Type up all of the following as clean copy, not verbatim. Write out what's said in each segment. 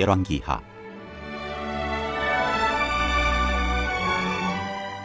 열왕기하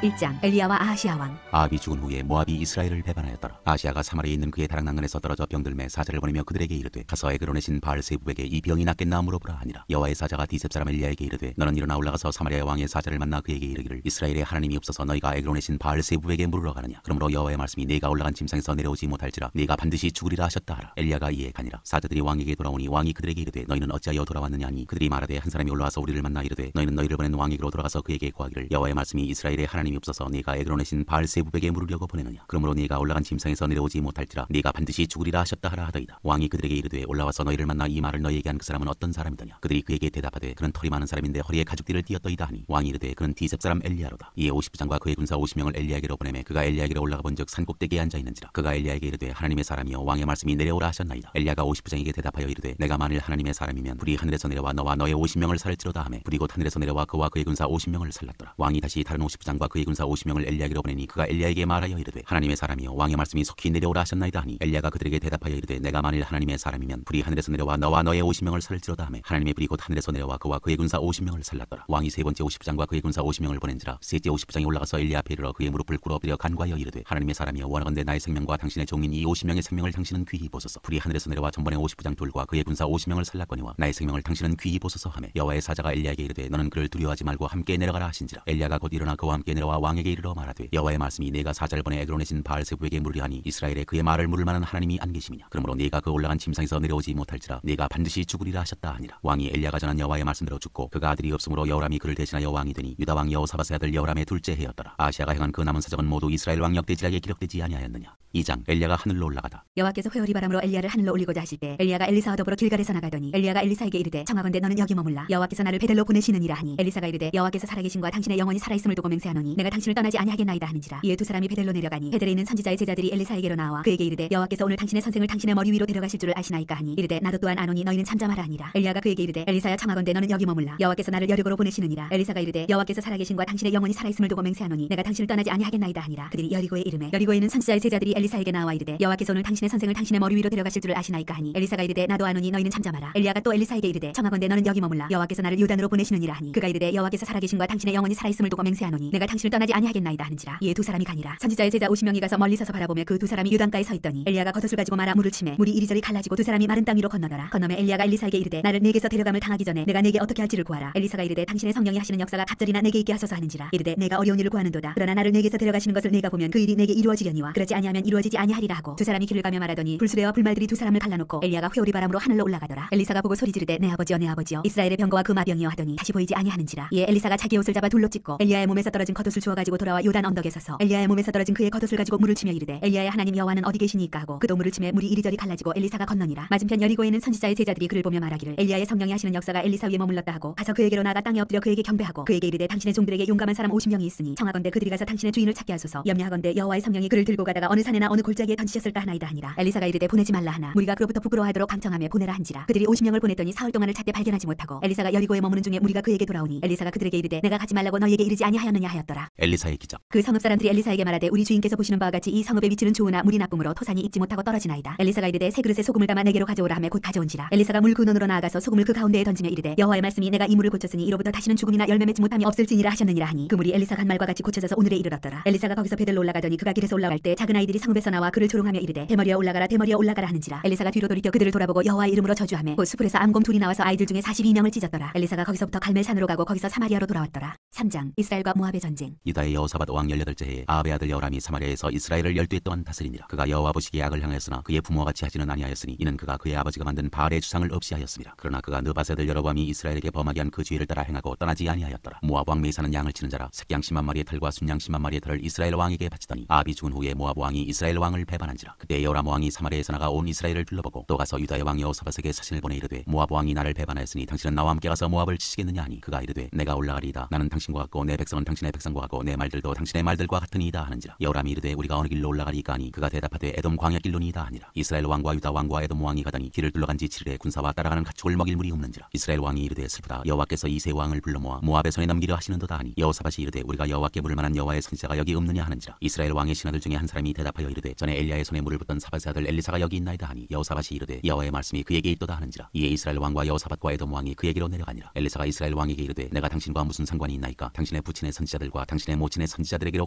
1장 엘리야와 아하시아 왕. 아합이 죽은 후에 모압이 이스라엘을 배반하였더라. 아하시아가 사마리아에 있는 그의 다락난간에서 떨어져 병들매 사자를 보내며 그들에게 이르되 가서 에그론의 바알세부에게 이 병이 낫겠나 물어보라 하니라. 여호와의 사자가 디셉 사람 엘리야에게 이르되 너는 일어나 올라가서 사마리아 왕의 사자를 만나 그에게 이르기를 이스라엘의 하나님이 없어서 너희가 에그론의 바알세부에게 물으러 가느냐. 그러므로 여호와의 말씀이 네가 올라간 짐승에서 내려오지 못할지라 네가 반드시 죽으리라 하셨다 하라. 엘리야가 이에 가니라. 사자들이 왕에게 돌아오니 왕이 그들에게 이르되 너희는 어찌하여 돌아왔느냐 하니 그들이 말하되 한 사람이 올라와서 우리를 만나 이르되 너희는 너희를 보낸 왕에게로 돌아가서 그에게 구하기를 여호와의 말씀이 이스라엘의 하나님이 없어서 네가 에그론의 바알세부에게 물으려고 보내느냐. 그러므로 네가 올라간 짐승에서 내려오지 못할지라 네가 반드시 죽으리라 하셨다 하라 하더이다. 왕이 그들에게 이르되 올라와서 너희를 만나 이 말을 너희에게 한 그 사람은 어떤 사람이더냐. 그들이 그에게 대답하되 그는 털이 많은 사람인데 허리에 가죽띠를 띠었더이다 하니 왕이 이르되 그는 디셉 사람 엘리야로다. 이에 50부장과 그의 군사 50명을 엘리야에게로 보내매 그가 엘리야에게로 올라가 본즉 산꼭대기에 앉아 있는지라. 그가 엘리야에게 이르되 하나님의 사람이여 왕의 말씀이 내려오라 하셨나이다. 엘리야가 50부장에게 대답하여 이르되 내가 만일 하나님의 사람이면 불이 하늘에서 내려와 너와 너의 50명을 살릴지로다 하매 불이 곧 하늘에서 내려와 그와 그의 군사 50명을 살랐더라. 왕이 다시 다른 50부장과 그의 군사 50명을 엘리야에게로 보내니 그가 엘리야에게 말하여 이르되 하나님의 사람이여 왕의 말씀이 속히 내려오라 하셨나이다 하니 엘리야가 그들에게 대답하여 이르되 내가 만일 하나님의 사람이면 불이 하늘에서 내려와 너와 너의 50명을 살릴지로다 하매 하나님의 불이 곧 하늘에서 내려와 그와 그의 군사 50명을 살랐더라. 왕이 세 번째 50부장과 그의 군사 50명을 보낸지라. 셋째 50부장이 올라가서 엘리야 앞에 이르러 그의 무릎을 꿇어엎드려 간구하여 이르되 하나님의 사람이여 원하건대 나의 생명과 당신의 종인 이 50명의 생명을 당신은 귀히 보소서. 불이 하늘에서 내려와 전번에 50부장 둘과 그의 군사 50명을 살랐거니와 나의 생명을 당신은 귀히 보소서 하매 여호와의 사자가 엘리야에게 이르되 너는 그를 두려워하지 말고 함께 내려가라 하신지라. 엘리야가 곧 일어나 그와 함께 내려와 왕에게 이르러 말하되 여호와의 말씀이 내가 사자를 보내 에그론의 바알세부에게 물으려 하니 이스라엘에 그의 말을 물을 만한 하나님이 안 계심이냐. 그러므로 네가 그 올라간 짐승에서 내려오지 못할지라 네가 반드시 죽으리라 하셨다 하니라. 왕이 엘리야가 전한 여호와의 말씀대로 죽고 그가 아들이 없으므로 여호람이 그를 대신하여 왕이 되니 유다 왕 여호사밧의 아들 여호람의 둘째 해였더라. 아하시아가 행한 그 남은 사적은 모두 이스라엘 왕 역대지략에 기록되지 아니하였느냐. 2장 엘리야가 하늘로 올라가다. 여호와께서 회오리 바람으로 엘리야를 하늘로 올리고자 하실 때 엘리야가 엘리사와 더불어 길갈에서 나가더니 엘리야가 엘리사에게 이르되 청하건대 너는 여기 머물라. 여호와께서 나를 베델로 보내시느니라 하니 엘리사가 이르되 여호와께서 살아계신과 당신의 영혼이 살아있음을 두고 맹세하노니 내가 당신을 떠나지 아니하겠나이다 하는지라. 이에 두 사람이 베델로 내려가니 베델에 있는 선지자의 제자들이 엘리사에게로 나와 그에게 이르되 여호와께서 오늘 당신의 선생을 당신의 머리 위로 데려가실 줄을 아시나이까 하니 이르되 나도 또한 아노니 너희는 잠잠하라 하니라. 엘리야가 그에게 이르되 엘리사야 청하건대 너는 여기 머물라. 여호와께서 나를 여리고로 보내시느니라. 엘리사가 이르되 여호와께서 살아계신과 당신의 영혼이 살아있음을 두고 맹세하노니 내가 당신을 떠나지 아니하겠나이다 하니라. 그들이 여리고에 이르매 여리고에 있는 선지자의 제자들이 엘리사에게 나와 이르되 여호와께서 오늘 당신의 선생을 당신의 머리 위로 데려가실 줄을 아시나이까 하니 엘리사가 이르되 나도 아노니 너희는 잠잠하라. 엘리야가 또 엘리사에게 이르되 청하건대 너는 여기 머물라. 여호와께서 나를 요단으로 보내시느니라 하니 그가 이르되 여호와께서 살아계신과 당신의 영혼이 살아있음을 두고 맹세하노니 내가 당신을 떠나지 아니하겠나이다 하는지라. 이에 두 사람이 가니라. 선지자의 제자 50명이 가서 멀리 서서 바라보며 그 두 사람이 요단가에 서 있더니 엘리야가 겉옷을 가지고 말아 물을 치매 물이 이리저리 갈라지고 두 사람이 마른 땅 위로 건너더라. 건너매 엘리야가 엘리사에게 이르되 나를 네게서 데려감을 당하기 전에 내가 네게 어떻게 할지를 구하라. 엘리사가 이르되 당신의 성령이 하시는 역사가 갑절이나 내게 있게 하소서 하는지라. 이르되 내가 어려운 일을 구하는도다. 그러나 나를 네게서 데려가시는 것을 내가 보면 그 일이 내게 이루어지려니와 그렇지 아니하면 이루어지지 아니하리라 하고 두 사람이 길을 가며 말하더니 불수레와 불말들이 두 사람을 갈라놓고 엘리야가 회오리 바람으로 하늘로 올라가더라. 엘리사가 보고 소리 지르되 내 아버지여 내 아버지여 이스라엘의 병거와 그 마병이여 하더니 다시 보이지 아니하는지라. 이에 엘리사가 자기 옷을 잡아 둘로 찢고 엘리야의 몸에서 떨어진 겉옷을 주워 가지고 돌아와 요단 언덕에 서서 엘리야의 몸에서 떨어진 그의 겉옷을 가지고 물을 치며 이르되 엘리야의 하나님 여호와는 어디 계시니까 하고 그도 물을 치매 물이 이리저리 갈라지고 엘리사가 건너니라. 맞은편 여리고에 있는 선지자의 제자들이 그를 보며 말하기를 엘리야의 성령이 하시는 역사가 엘리사 위에 머물렀다 하고 가서 그에게로 나가 땅에 엎드려 그에게 경배하고 그에게 이르되 당신의 종들에게 용감한 사람 50명이 있으니 청하건대 그들이 가서 당신의 주인을 찾게 하소서. 염려하건대 여호와의 성령이 그를 들고 가다가 어느 산에나 어느 골짜기에 던지셨을까 하나이다 하니라. 엘리사가 이르되 보내지 말라 하나 무리가 그로부터 부끄러워하도록 강청하며 보내라 한지라. 그들이 50명을 보냈더니 사흘 동안을 찾되 발견하지 못하고 엘리사가 여리고에 머무는 중에 무리가 그에게 돌아오니 엘리사가 그들에게 이르되 내가 가지 말라고 너희에게 이르지 아니하였느냐 하였더라. 엘리사의 기적. 그 성읍 사람들이 엘리사에게 말하되 우리 주인께서 보시는 바와 같이 이 성읍의 위치는 좋으나 물이 나쁨으로 토산이 익지 못하고 떨어지나이다. 엘리사가 이르되 새 그릇에 소금을 담아 내게로 가져오라 하며 곧 가져온지라. 엘리사가 물 근원으로 나아가서 소금을 그 가운데에 던지며 이르되 여호와의 말씀이 내가 이 물을 고쳤으니 이로부터 다시는 죽음이나 열매 맺지 못함이 없을지니라 하셨느니라 하니 그 물이 엘리사가 한 말과 같이 고쳐져서 오늘에 이르렀더라. 엘리사가 거기서 베델로 올라가더니 그가 길에서 올라갈 때 작은 아이들이 성읍에서 나와 그를 조롱하며 이르되 대머리여 올라가라 대머리여 올라가라 하는지라. 엘리사가 뒤로 돌이켜 그들을 돌아보고 여호와의 이름으로 저주하며 곧 수풀에서 암곰 둘이 나와서 아이들 중에 42명을 찢었더라. 엘리사가 거기서부터 갈멜산으로 가고 거기서 사마리아로 돌아왔더라. 3장 이스라엘과 모압의 전쟁. 유다의 여호사밧 왕 18째 해에 아합의 아들 여호람이 사마리아에서 이스라엘을 12해 동안 다스리니라. 그가 여호와 보시기에 악을 향하였으나 그의 부모와 같이 하지는 아니하였으니 이는 그가 그의 아버지가 만든 바알의 주상을 없이 하였습니다. 그러나 그가 느바세 아들 여로보암이 이스라엘에게 범하게 한 그 죄를 따라 행하고 떠나지 아니하였더라. 모압 왕 메사는 양을 치는 자라 새끼양 10만 마리의 털과 순양 10만 마리의 털을 이스라엘 왕에게 바치더니 아합이 죽은 후에 모압 왕이 이스라엘 왕을 배반한지라. 그때 여호람 왕이 사마리아에서 나가 온 이스라엘을 둘러보고 또 가서 유다의 왕 여호사밧에게 사신을 보내 이르되 모압 왕이 나를 배반하였으니 당신은 나와 함께 가서 모압을 치시겠느냐 하니 그가 이르되 내가 올라가리이다. 나는 당신과 같고 내 백성은 당신의 백성과 같고 내 말들도 당신의 말들과 같으니이다 하는지라. 여호람이 이르되 우리가 어느 길로 올라가리이까 하니 그가 대답하되 에돔 광야 길로니이다 하니라. 이스라엘 왕과 유다 왕과 에돔 왕이 가더니 길을 둘러간 지 7일에 군사와 따라가는 가축을 먹일 물이 없는지라. 이스라엘 왕이 이르되 슬프다. 여호와께서 이 세 왕을 불러 모아 모압의 손에 넘기려 하시는도다 하니 여호사밧이 이르되 우리가 여호와께 물을 만한 여호와의 선지자가 여기 없느냐 하는지라. 이스라엘 왕의 신하들 중에 한 사람이 대답하여 대답하여 이르되 전에 엘리야의 손에 물을 붓던 사밧의 아들 엘리사가 여기 있나이다 하니 여호사밧이 이르되 여호와의 말씀이 그에게 있도다 하는지라. 이에 이스라엘 왕과 여호사밧과 에돔 왕이 그에게로 내려가니라. 엘리사가 이스라엘 왕에게 이르되 내가 당신과 무슨 상관이 있나이까? 당신의 부친의 선지자들과 당신의 모친의 선지자들에게로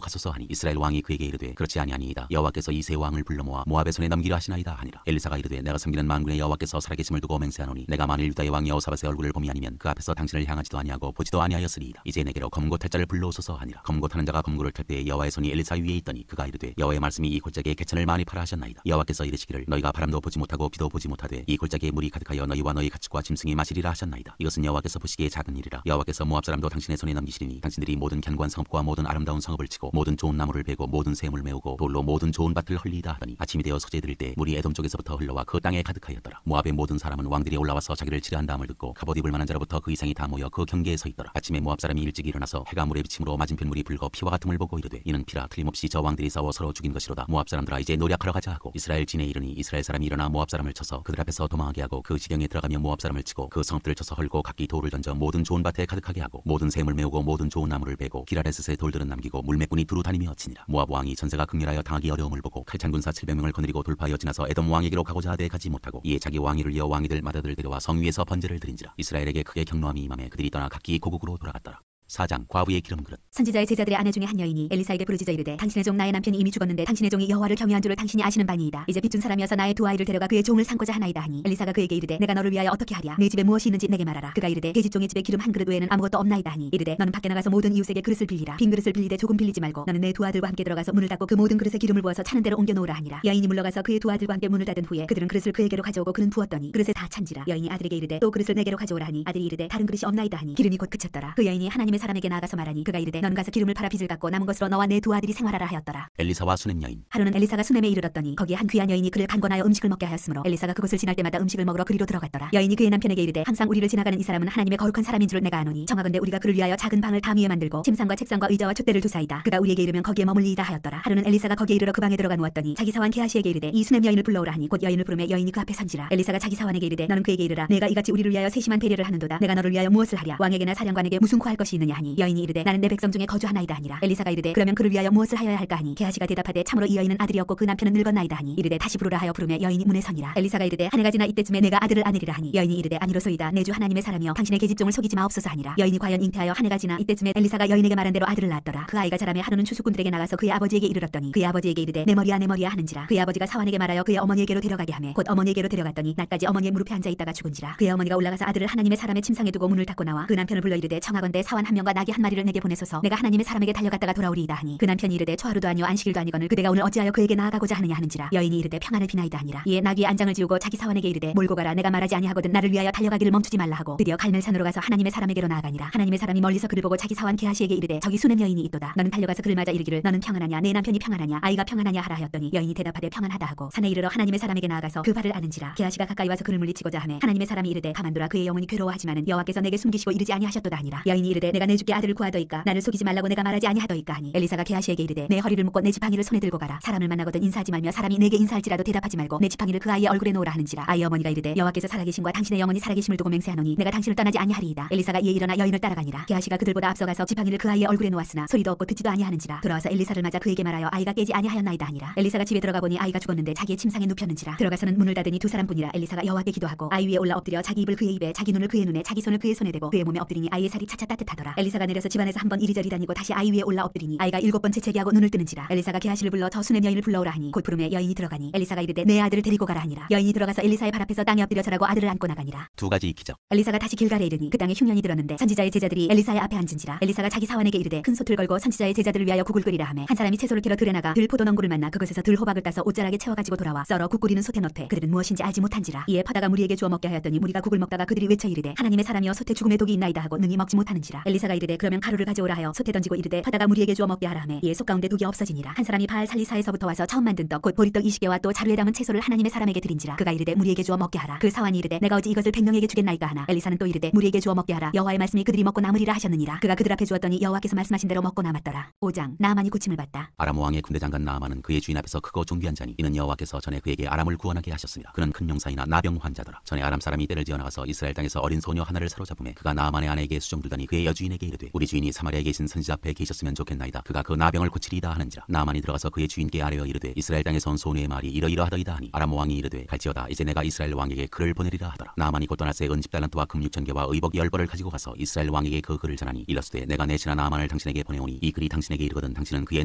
가소서 하니 이스라엘 왕이 그에게 이르되 그렇지 아니하니이다. 여호와께서 이 세 왕을 불러 모아 모압의 손에 넘기려 하시나이다 하니라. 엘리사가 이르되 내가 섬기는 만군의 여호와께서 살아계심을 두고 맹세하노니 내가 만일 유다의 왕 여호사밧의 얼굴을 봄이 아니면 그 앞에서 당신을 향하지도 아니하고 보지도 아니하였으리이다. 이제 내게로 검고 탈 자를 불러오소서 하니라. 검고 타는 자가 검고를 탈 때에 여호와의 손이 엘리사 위에 있더니 그가 이르되 여호와의 말씀이 이 골짜기에 개천을 많이 팔아 하셨나이다. 여호와께서 이르시기를 너희가 바람도 보지 못하고 비도 보지 못하되 이 골짜기에 물이 가득하여 너희와 너희 가축과 짐승이 마시리라 하셨나이다. 이것은 여호와께서 보시기에 작은 일이라. 여호와께서 모압 사람도 당신의 손에 넘기시리니 당신들이 모든 견고한 성읍과 모든 아름다운 성읍을 치고 모든 좋은 나무를 베고 모든 샘을 메우고 돌로 모든 좋은 밭을 헐리이다 하더니 아침이 되어 소재 들일 때 물이 에돔 쪽에서부터 흘러와 그 땅에 가득하였더라. 모압의 모든 사람은 왕들이 올라와서 자기를 치료한 다음을 듣고 갑옷 입을 만한 자로부터 그 이상이 다 모여 그 경계에 서 있더라. 아침에 모압 사람이 일찍 일어나서 해가 물의 비침으로 맞은편 물이 붉어 피와 같음을 보고 이르되 이는 피라 틀림없이 저 왕들이 싸워 서로 죽인 것이로다. 모압 사람들아 이제 노력하러 가자 하고 이스라엘 진에 이르니 이스라엘 사람이 일어나 모압 사람을 쳐서 그들 앞에서 도망하게 하고 그 지경에 들어가며 모압 사람을 치고 그 성읍들을 쳐서 헐고 각기 돌을 던져 모든 좋은 밭에 가득하게 하고 모든 샘을 메우고 모든 좋은 나무를 베고 기라레셋의 돌들은 남기고 물매꾼이 두루 다니며 치니라. 모압 왕이 전세가 극렬하여 당하기 어려움을 보고 칼찬 군사 700명을 거느리고 돌파하여 지나서 에돔 왕에게로 가고자 하되 가지 못하고 이에 자기 왕위를 이어 왕이들 마다들 데려와 성 위에서 번제를 드린지라. 이스라엘에게 크게 경노함이 임함에 그들이 떠나 각기 고국으로 돌아갔더라. 4장 과부의 기름 그릇. 선지자의 제자들의 아내 중에 한 여인이 엘리사에게 부르짖어 이르되 당신의 종 나의 남편이 이미 죽었는데 당신의 종이 여호와를 경외한 줄을 당신이 아시는 바니이다. 이제 빚준 사람이어서 나의 두 아이를 데려가 그의 종을 삼고자 하나이다 하니 엘리사가 그에게 이르되 내가 너를 위하여 어떻게 하랴? 내 집에 무엇이 있는지 내게 말하라. 그가 이르되 계집종의 집에 기름 한 그릇 외에는 아무것도 없나이다 하니 이르되 너는 밖에 나가서 모든 이웃에게 그릇을 빌리라. 빈 그릇을 빌리되 조금 빌리지 말고 너는 내 두 아들과 함께 들어가서 문을 닫고 그 모든 그릇에 기름을 부어서 차는 대로 옮겨 놓으라 하니라. 여인이 물러가서 그의 두 아들과 함께 문을 닫은 후에 그들은 그릇을 그에게로 가져오고 그는 부었더니 그릇에 다 찬지라. 여인이 아들에게 이르되 또 그릇을 내게로 가져오라 하니 아들이 이르되 다른 그릇이 없나이다 하니 기름이 곧 그쳤더라. 그 여인이 하나님의 사람에게 나아가서 말하니 그가 이르되 넌 가서 기름을 팔아 빚을 갚고 남은 것으로 너와 내 두 아들이 생활하라 하였더라. 엘리사와 수넴 여인. 하루는 엘리사가 수넴에 이르렀더니 거기에 한 귀한 여인이 그를 간권하여 음식을 먹게 하였으므로 엘리사가 그곳을 지날 때마다 음식을 먹으러 그리로 들어갔더라. 여인이 그의 남편에게 이르되 항상 우리를 지나가는 이 사람은 하나님의 거룩한 사람인 줄 내가 아노니 청하건대 우리가 그를 위하여 작은 방을 담 위에 만들고 침상과 책상과 의자와 촛대를 두사이다. 그가 우리에게 이르면 거기에 머물리이다 하였더라. 하루는 엘리사가 거기에 이르러 그 방에 들어가 누웠더니 자기 사환 게하시에게 이르되 이 수넴 여인을 불러오라 하니 곧 여인을 부르매 여인이 그 앞에 선지라. 엘리사가 자기 사환에게 이르되 너는 그에게 이르라 내가 이같이 우리를 위하여 세심한 배려를 하는도다. 내가 너를 위하여 무엇을 하랴? 왕에게나 사령관에게 무슨 구할 것이 있느냐 하니 여인이 이르되 나는 내 백성 중에 거주하나이다 하니라. 엘리사가 이르되 그러면 그를 위하여 무엇을 하여야 할까 하니 게하시가 대답하되 참으로 이 여인은 아들이 없고 그 남편은 늙었나이다 하니 이르되 다시 부르라 하여 부르매 여인이 문에 서니라. 엘리사가 이르되 한 해가 지나 이때쯤에 내가 아들을 안으리라 하니 여인이 이르되 아니로소이다. 내 주 하나님의 사람이여 당신의 계집종을 속이지 마옵소서 하니라. 여인이 과연 잉태하여 한 해가 지나 이때쯤에 엘리사가 여인에게 말한 대로 아들을 낳았더라. 그 아이가 자라매 하루는 추수꾼들에게 나가서 그의 아버지에게 이르렀더니 그의 아버지에게 이르되 내 머리야 내 머리야 하는지라. 그의 아버지가 사환에게 말하여 그의 어머니에게로 데려가게 하매 곧 어머니에게로 데려갔더니 낮까지 어머니의 무릎에 앉아 있다가 죽은지라. 그의 어머니가 올라가서 아들을 하나님의 사람의 침상에 두고 문을 닫고 나와 그 남편을 불러 이르되 청하건대 사환 한 명과 나귀 한 마리를 내게 보내소서 내가 하나님의 사람에게 달려갔다가 돌아오리이다 하니 그 남편이 이르되 초하루도 아니요 안식일도 아니거늘 그대가 오늘 어찌하여 그에게 나아가고자 하느냐 하는지라. 여인이 이르되 평안을 비나이다 하니라. 이에 나귀의 안장을 지우고 자기 사환에게 이르되 몰고 가라. 내가 말하지 아니하거든 나를 위하여 달려가기를 멈추지 말라 하고 드디어 갈멜산으로 가서 하나님의 사람에게로 나아가니라. 하나님의 사람이 멀리서 그를 보고 자기 사환 게하시에게 이르되 저기 수넴 여인이 있도다. 너는 달려가서 그를 맞아 이르기를 너는 평안하냐 내 남편이 평안하냐 아이가 평안하냐 하라 하였더니 여인이 대답하되 평안하다 하고 산에 이르러 하나님의 사람에게 나아가서 그 발을 아는지라. 게하시가 가까이 와서 그를 물리치고자 하매 하나님의 사람이 이르되 가만두라. 그의 영혼이 괴로워하지만은 여호와께서 내게 숨기시고 이르지 아니하셨도다 하니라. 여인이 이르되 내가 내 주께 아들을 구하더이까 나를 속이지 말라고 내가 말하지 아니하더이까 하니 엘리사가 게하시에게 이르되 내 허리를 묶고 내 지팡이를 손에 들고 가라. 사람을 만나거든 인사하지 말며 사람이 내게 인사할지라도 대답하지 말고 내 지팡이를 그 아이의 얼굴에 놓으라 하는지라. 아이 어머니가 이르되 여호와께서 살아계신과 당신의 영혼이 살아계심을 두고 맹세하노니 내가 당신을 떠나지 아니하리이다. 엘리사가 이에 일어나 여인을 따라가니라. 게하시가 그들보다 앞서가서 지팡이를 그 아이의 얼굴에 놓았으나 소리도 없고 듣지도 아니하는지라. 돌아와서 엘리사를 맞아 그에게 말하여 아이가 깨지 아니하였나이다 하니라. 엘리사가 집에 들어가 보니 아이가 죽었는데 자기의 침상에 눕혔는지라. 들어가서는 문을 닫으니 두 사람뿐이라. 엘리사가 여호와께 기도하고 아이 위에 올라 엎드려 자기 입을 그의 입에 자기 눈을 그의 눈에 자기 손을 그의 손에 대고 그의 몸에 엎드리니 아이의 살이 차차 따뜻하더라. 엘리사가 내려서 집안에서 한번 이리저리 다니고 다시 아이 위에 올라 엎드리니 아이가 7번 재채기하고 눈을 뜨는지라. 엘리사가 게하시를 불러 저 수넴 여인을 불러오라 하니 곧 부름에 여인이 들어가니 엘리사가 이르되 내 아들을 데리고 가라 하니라. 여인이 들어가서 엘리사의 발 앞에서 땅에 엎드려 절하고 아들을 안고 나가니라. 두 가지 기적. 엘리사가 다시 길갈에 이르니 그 땅에 흉년이 들었는데 선지자의 제자들이 엘리사의 앞에 앉은지라. 엘리사가 자기 사환에게 이르되 큰 솥을 걸고 선지자의 제자들을 위하여 국을 끓이라 하매 한 사람이 채소를 캐러 들에 나가 들 포도농구를 만나 그것에서 들 호박을 따서 옷자락에 채워가지고 돌아와 썰어 국 끓이는 솥에 넣되 그들은 무엇인지 알지 못한지라. 이에 퍼다가 무리에게 주어 먹게 하였더니 무리가 국을 먹다가 그들이 외쳐 이르되 하나님의 사람이여 솥에 죽음의 독이 있나이다 하고 능히 먹지 못하는지라. 엘리사가 이르되 그러면 가루를 가져오라 하여 솥에 던지고 이르되 퍼다가 무리에게 주어 먹게 하라 하매 이에 솥 가운데 독이 없어지니라. 한 사람이 바알 살리사에서부터 와서 처음 만든 떡 곧 보리떡 20개와 또 자루에 담은 채소를 하나님의 사람에게 드린지라. 그가 이르되 무리에게 주어 먹게 하라. 그 사환이 이르되 내가 어찌 이것을 100명에게 주겠나이까 하나. 엘리사는 또 이르되 무리에게 주어 먹게 하라. 여호와의 말씀이 그들이 먹고 남으리라 하셨느니라. 그가 그들 앞에 주었더니 여호와께서 말씀하신 대로 먹고 남았더라. 5장 나아만이 고침을 받다. 아람 왕의 군대 장관 나아만은 그의 주인 앞에서 크고 존귀한 자니 이는 여호와께서 전에 그에게 아람을 구원하게 하셨습니다. 그는 큰 용사이나 나병 환자더라. 전에 아람 사람이 떼를 지어 나가서 이스라엘 땅에서 어린 소녀 하나를 사로잡음에 그가 나아만의 아내에게 수종 들더니 그의 여주인을 주인에게 이르되 우리 주인이 사마리아에 계신 선지자 앞에 계셨으면 좋겠나이다. 그가 그 나병을 고치리이다 하는지라. 나만이 들어가서 그의 주인께 아뢰어 이르되 이스라엘 땅에서 온 소누의 말이 이러이러하더이다 하니 아람 왕이 이르되 갈지어다. 이제 내가 이스라엘 왕에게 글을 보내리라 하더라. 나만이 곧 떠날새 은 10달란트와 금 6,000개와 의복 10벌을 가지고 가서 이스라엘 왕에게 그 글을 전하니 일러스되 내가 내 신하 나만을 당신에게 보내오니 이 글이 당신에게 이르거든 당신은 그의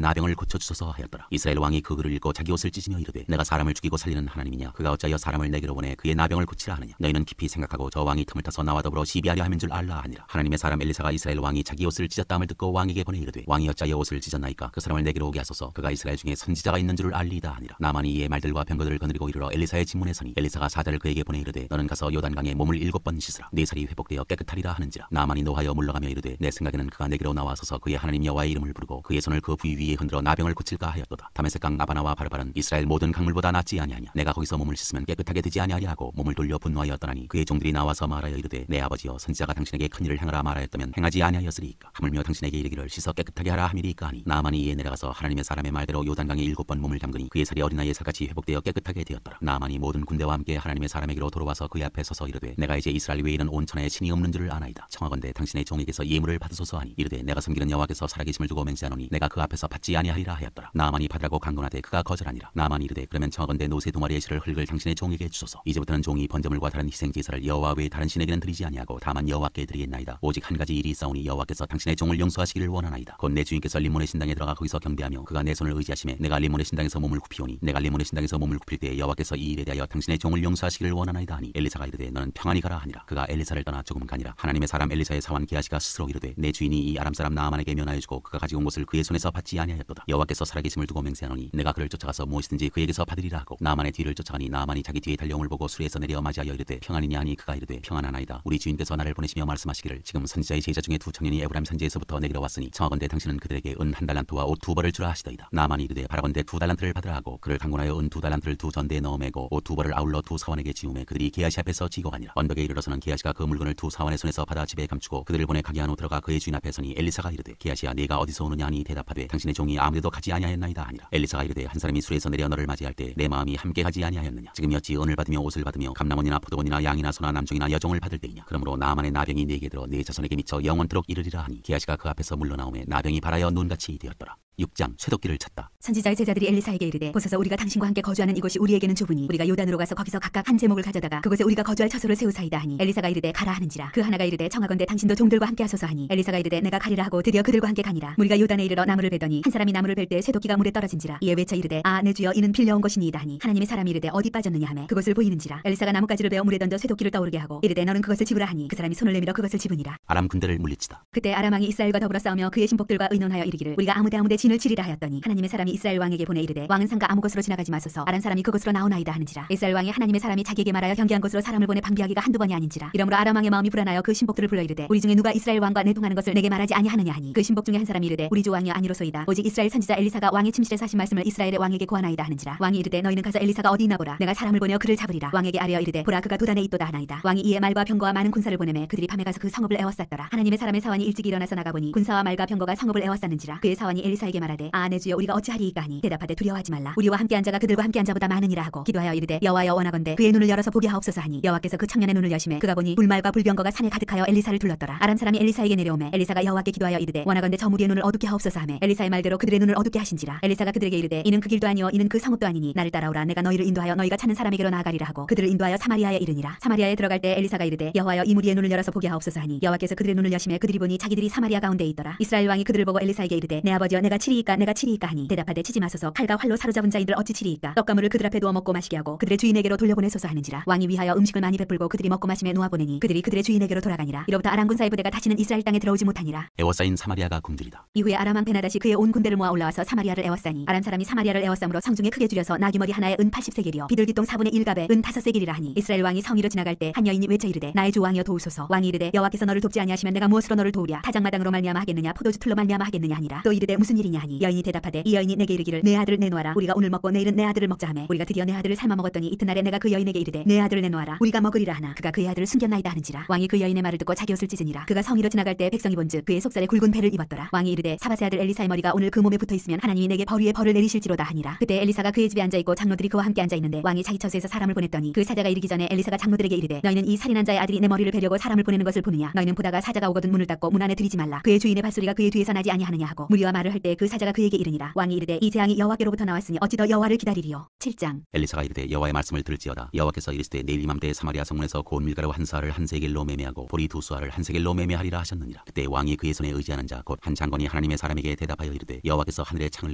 나병을 고쳐주소서 하였더라. 이스라엘 왕이 그 글을 읽고 자기 옷을 찢으며 이르되 내가 사람을 죽이고 살리는 하나님이냐. 그가 어찌하여 사람을 내게로 보내 그의 나병을 고치라 하느냐. 너희는 깊이 생각하고 저 왕이 틈을 타서 나와 더불어 시비하려 함인 줄 알라 하니라. 하나님의 사람 엘리사가 이스라엘 왕이 자기 옷을 찢었다함을 듣고 왕에게 보내 이르되 왕이 어찌하여 옷을 찢었나이까. 그 사람을 내게로 오게 하소서. 그가 이스라엘 중에 선지자가 있는 줄을 알리이다 하니라. 나만이 이에 말들과 병거들을 거느리고 이르러 엘리사의 진문에 서니 엘리사가 사자를 그에게 보내 이르되 너는 가서 요단강에 몸을 7번 씻으라. 네 살이 회복되어 깨끗하리라 하는지라. 나만이 노하여 물러가며 이르되 내 생각에는 그가 내게로 나와서서 그의 하나님 여호와의 이름을 부르고 그의 손을 그 부위 위에 흔들어 나병을 고칠까 하였도다. 다메섹강 아바나와 바르바는 이스라엘 모든 강물보다 낫지 아니하냐. 내가 거기서 몸을 씻으면 깨끗하게 되지 아니하리 하고 몸을 돌려 분노하여 떠나니 그의 종들이 나와서 말하여 이르되 내 아버지여 선지자가 당신에게 큰 일을 행하라 말하였다면 행하지 아니하였으리이까. 하물며 당신에게 이르기를 씻어 깨끗하게 하라 함이리이까 하니 나만이 이에 내려가서 하나님의 사람의 말대로 요단강에 7번 몸을 담그니 그의 살이 어린아이의 살같이 회복되어 깨끗하게 되었더라. 나만이 모든 군대와 함께 하나님의 사람에게로 돌아와서 그의 앞에 서서 이르되 내가 이제 이스라엘 외에는 온 천하에 신이 없는 줄을 아나이다. 청하건대 당신의 종에게서 예물을 받으소서 하니 이르되 내가 섬기는 여호와께서 살아계심을 두고 맹세하노니 내가 그 앞에서 받지 아니하리라 하였더라. 나만이 받으라고 강론하되 그가 거절하니라. 나만이 이르되 그러면 청하건대 노새 2마리의 실을 흙을 당신의 종에게 주소서. 이제부터는 종이 번제물과 다른 희생제사를 여호와 외에 다른 신에게는 드리지 아니하고 다만 여호와께 드리겠나이다. 오직 한 가지 일이 있사오니 여호와께서 당신의 종을 용서하시기를 원하나이다. 곧 내 주인께서 림몬의 신당에 들어가 거기서 경배하며 그가 내 손을 의지하심에 내가 림몬의 신당에서 몸을 굽히오니 내가 림몬의 신당에서 몸을 굽힐 때 여호와께서 이 일에 대하여 당신의 종을 용서하시기를 원하나이다 하니 엘리사가 이르되 너는 평안히 가라 하니라. 그가 엘리사를 떠나 조금 가니라. 하나님의 사람 엘리사의 사환 게하시가 스스로 이르되 내 주인이 이 아람 사람 나아만에게 면하여 주고 그가 가지고 온 것을 그의 손에서 받지 아니하였도다. 여호와께서 살아계심을 두고 맹세하노니 내가 그를 쫓아가서 무엇이든지 그에게서 받으리라 하고 나아만의 뒤를 쫓아가니 나아만이 자기 뒤에 달려옴을 보고 수레에서 내려 맞이하여 이르되 평안이냐 하니 그가 이르되 평안하나이다. 우리 주인께서 나를 보내시며 말씀하시기를 지금 선지자의 제자 중에 2 청년이 에브라임 산지에서부터 내게로 왔으니 청하건대 당신은 그들에게 은 1달란트와 옷 2벌을 주라 하시더이다. 나아만이 이르되 바라건대 2달란트를 받으라 하고 그를 강권하여 은 2달란트를 2 전대에 넣어 매고 옷 2벌을 아울러 2 사원에게 지우매 그들이 게하시 앞에서 지고 가니라. 언덕에 이르러서는 게하시가 그 물건을 2 사원의 손에서 받아 집에 감추고 그들을 보내 가게 안으로 들어가 그의 주인 앞에 서니 엘리사가 이르되 게하시야 네가 어디서 오느냐 하니 대답하되 당신의 종이 아무데도 가지 아니하였나이다 하니라. 엘리사가 이르되 한 사람이 수레에서 내려 너를 맞이할 때 내 마음이 함께 가지 아니하였느냐. 지금 어찌 은을 받으며 옷을 받으며 감남원이나 포도원이나 양이나 소나 남종이나 여종을 받을 때이냐. 그러므로 나아만의 나병이 네게 들어 네 자손에게 미쳐 영원토록 이르리라 하니 게하시가 그 앞에서 물러나오매 나병이 발하여 눈같이 되었더라. 6장 쇠도끼를 찼다. 선지자의 제자들이 엘리사에게 이르되 보소서 우리가 당신과 함께 거주하는 이곳이 우리에게는 좁으니 우리가 요단으로 가서 거기서 각각 한 제목을 가져다가 그곳에 우리가 거주할 처소를 세우사이다 하니 엘리사가 이르되 가라 하는지라. 그 하나가 이르되 청하건대 당신도 종들과 함께 하소서 하니 엘리사가 이르되 내가 가리라 하고 드디어 그들과 함께 가니라. 무리가 요단에 이르러 나무를 베더니 한 사람이 나무를 벨 때 쇠도끼가 물에 떨어진지라. 이에 외쳐 이르되 아 내 주여 이는 빌려온 것이니이다 하니 하나님의 사람이 이르되 어디 빠졌느냐 하매 그것을 보이는지라. 엘리사가 나뭇가지를 베어 물에 던져 쇠도끼를 떠오르게 하고 이르되 너는 그것을 집으라 하니 그 사람이 손을 내밀어 그것을 집으니라. 아람 군대를 물리치다. 그때 아람 왕이 이스라엘과 더불어 싸우며 그의 신복들과 의논하여 이르기를 우리가 아무데 진을 치리라 하였더니 하나님의 사람이 이스라엘 왕에게 보내 이르되 왕은 상가 아무 곳으로 지나가지 마소서. 아람 사람이 그곳으로 나오나이다 하는지라. 이스라엘 왕이 하나님의 사람이 자기에게 말하여 경계한 곳으로 사람을 보내 방비하기가 한두 번이 아닌지라. 이러므로 아람 왕의 마음이 불안하여 그 신복들을 불러 이르되 우리 중에 누가 이스라엘 왕과 내통하는 것을 내게 말하지 아니하느냐 하니 그 신복 중에 한 사람이 이르되 우리 주 왕이여 아니로소이다. 오직 이스라엘 선지자 엘리사가 왕의 침실에서 하신 말씀을 이스라엘의 왕에게 고하나이다 하는지라. 왕이 이르되 너희는 가서 엘리사가 어디 있나 보라. 내가 사람을 보내어 그를 잡으리라. 왕에게 아뢰어 이르되 보라 그가 도단에 있도다 하나이다. 왕이 이에 말과 병거와 많은 군사를 보내매 그들이 밤에 가서 그 성읍을 에워쌌더라. 하나님의 사람의 사환이 일찍 일어나서 나가보니 군사와 말과 병거가 성읍을 에워쌌는지라. 그의 사환이 엘리사에게 말하되 아 내 주여 우리가 어찌하리이까 하니 대답하되 두려워하지 말라. 우리와 함께 한 자가 그들과 함께 한 자보다 많으니라 하고 기도하여 이르되 여호와여 원하건대 그의 눈을 열어서 보게 하옵소서 하니 여호와께서 그 청년의 눈을 여심해 그가 보니 불말과 불병거가 산에 가득하여 엘리사를 둘렀더라. 아람 사람이 엘리사에게 내려오매 엘리사가 여호와께 기도하여 이르되 원하건대 저 무리의 눈을 어둡게 하옵소서 하매 엘리사의 말대로 그들의 눈을 어둡게 하신지라. 엘리사가 그들에게 이르되 이는 그 길도 아니요 이는 그 성읍도 아니니 나를 따라오라. 내가 너희를 인도하여 너희가 찾는 사람에게로 나아가리라 하고 그들을 인도하여 사마리아에 이르니라. 사마리아에 들어갈 때 엘리사가 이르되 여호와여 이 무리의 눈을 열어서 보게 하옵소서 하니 여호와께서 그들의 눈을 여심해 그들이 보니 자기들이 사마리아 가운데 있더라. 이스라엘 왕이 그들을 보고 엘리사에게 이르되 내 아버지여 내가 치리이까 하니 대답하되 치지 마소서. 칼과 활로 사로잡은 자인들 어찌 치리이까. 떡가물을 그들 앞에 두어 먹고 마시게 하고 그들의 주인에게로 돌려보내소서 하는지라. 왕이 위하여 음식을 많이 베풀고 그들이 먹고 마심에 놓아 보내니 그들이 그들의 주인에게로 돌아가니라. 이로부터 아람 군사의 부대가 다시는 이스라엘 땅에 들어오지 못하니라. 에워싸인 사마리아가 굶주리다. 이후에 아람 왕 베나다시 그의 온 군대를 모아 올라와서 사마리아를 에워싸니 아람 사람이 사마리아를 에워싸므로 성중에 크게 줄여서 나귀머리 하나에 은 80세겔이요 비둘기똥 4분의 1갑에 은 5세겔이라 하니 이스라엘 왕이 성위로 지나갈 때 한 여인이 외쳐 이르되 나의 주 왕이여 도우소서. 왕이 이르되 여호와께서 너를 돕지 아니하시면 내가 무엇으로 너를 도우랴. 타작마당으로 말미암아 하겠느냐 포도주 틀로 말미암아 하겠느냐 하니라. 또 이르되 무슨 일이냐 아니냐 하니 여인이 대답하되 이 여인이 내게 이르기를 내 아들을 내놓아라. 우리가 오늘 먹고 내일은 내 아들을 먹자 하매 우리가 드디어 내 아들을 삶아 먹었더니 이튿날에 내가 그 여인에게 이르되 내 아들을 내놓아라. 우리가 먹으리라 하나 그가 그의 아들을 숨겼나이다 하는지라. 왕이 그 여인의 말을 듣고 자기 옷을 찢으니라. 그가 성위로 지나갈 때 백성이 본즉 그의 속살에 굵은 배를 입었더라. 왕이 이르되 사밧의 아들 엘리사의 머리가 오늘 그 몸에 붙어있으면 하나님이 내게 벌 위에 벌을 내리실지로다 하니라. 그때 엘리사가 그의 집에 앉아있고 장로들이 그와 함께 앉아있는데 왕이 자기 처소에서 사람을 보냈더니 그 사자가 이르기 전에 엘리사가 장로들에게 이르되 너희는 이 살인한 자의 아들이 내 머리를 베려고 사람을 보내는 것을 보느냐. 너희는 보다가 사자가 오거든 문을 닫고 문 안에 들이지 말라. 그의 주인의 발소리가 그의 뒤에서 나지 아니하느냐 하고 무리와 말을 할 때 그 사자가 그에게 이르니라. 왕이 이르되 이 재앙이 여호와께로부터 나왔으니 어찌 더 여호와를 기다리리요. 7장. 엘리사가 이르되 여호와의 말씀을 들을지어다. 여호와께서 이르시되 내일 이맘때 사마리아 성문에서 고운 밀가루 한 사알을 한 세겔로 매매하고 보리 두 수알을 한 세겔로 매매하리라 하셨느니라. 그때 왕이 그의 손에 의지하는 자 곧 한 장관이 하나님의 사람에게 대답하여 이르되 여호와께서 하늘에 창을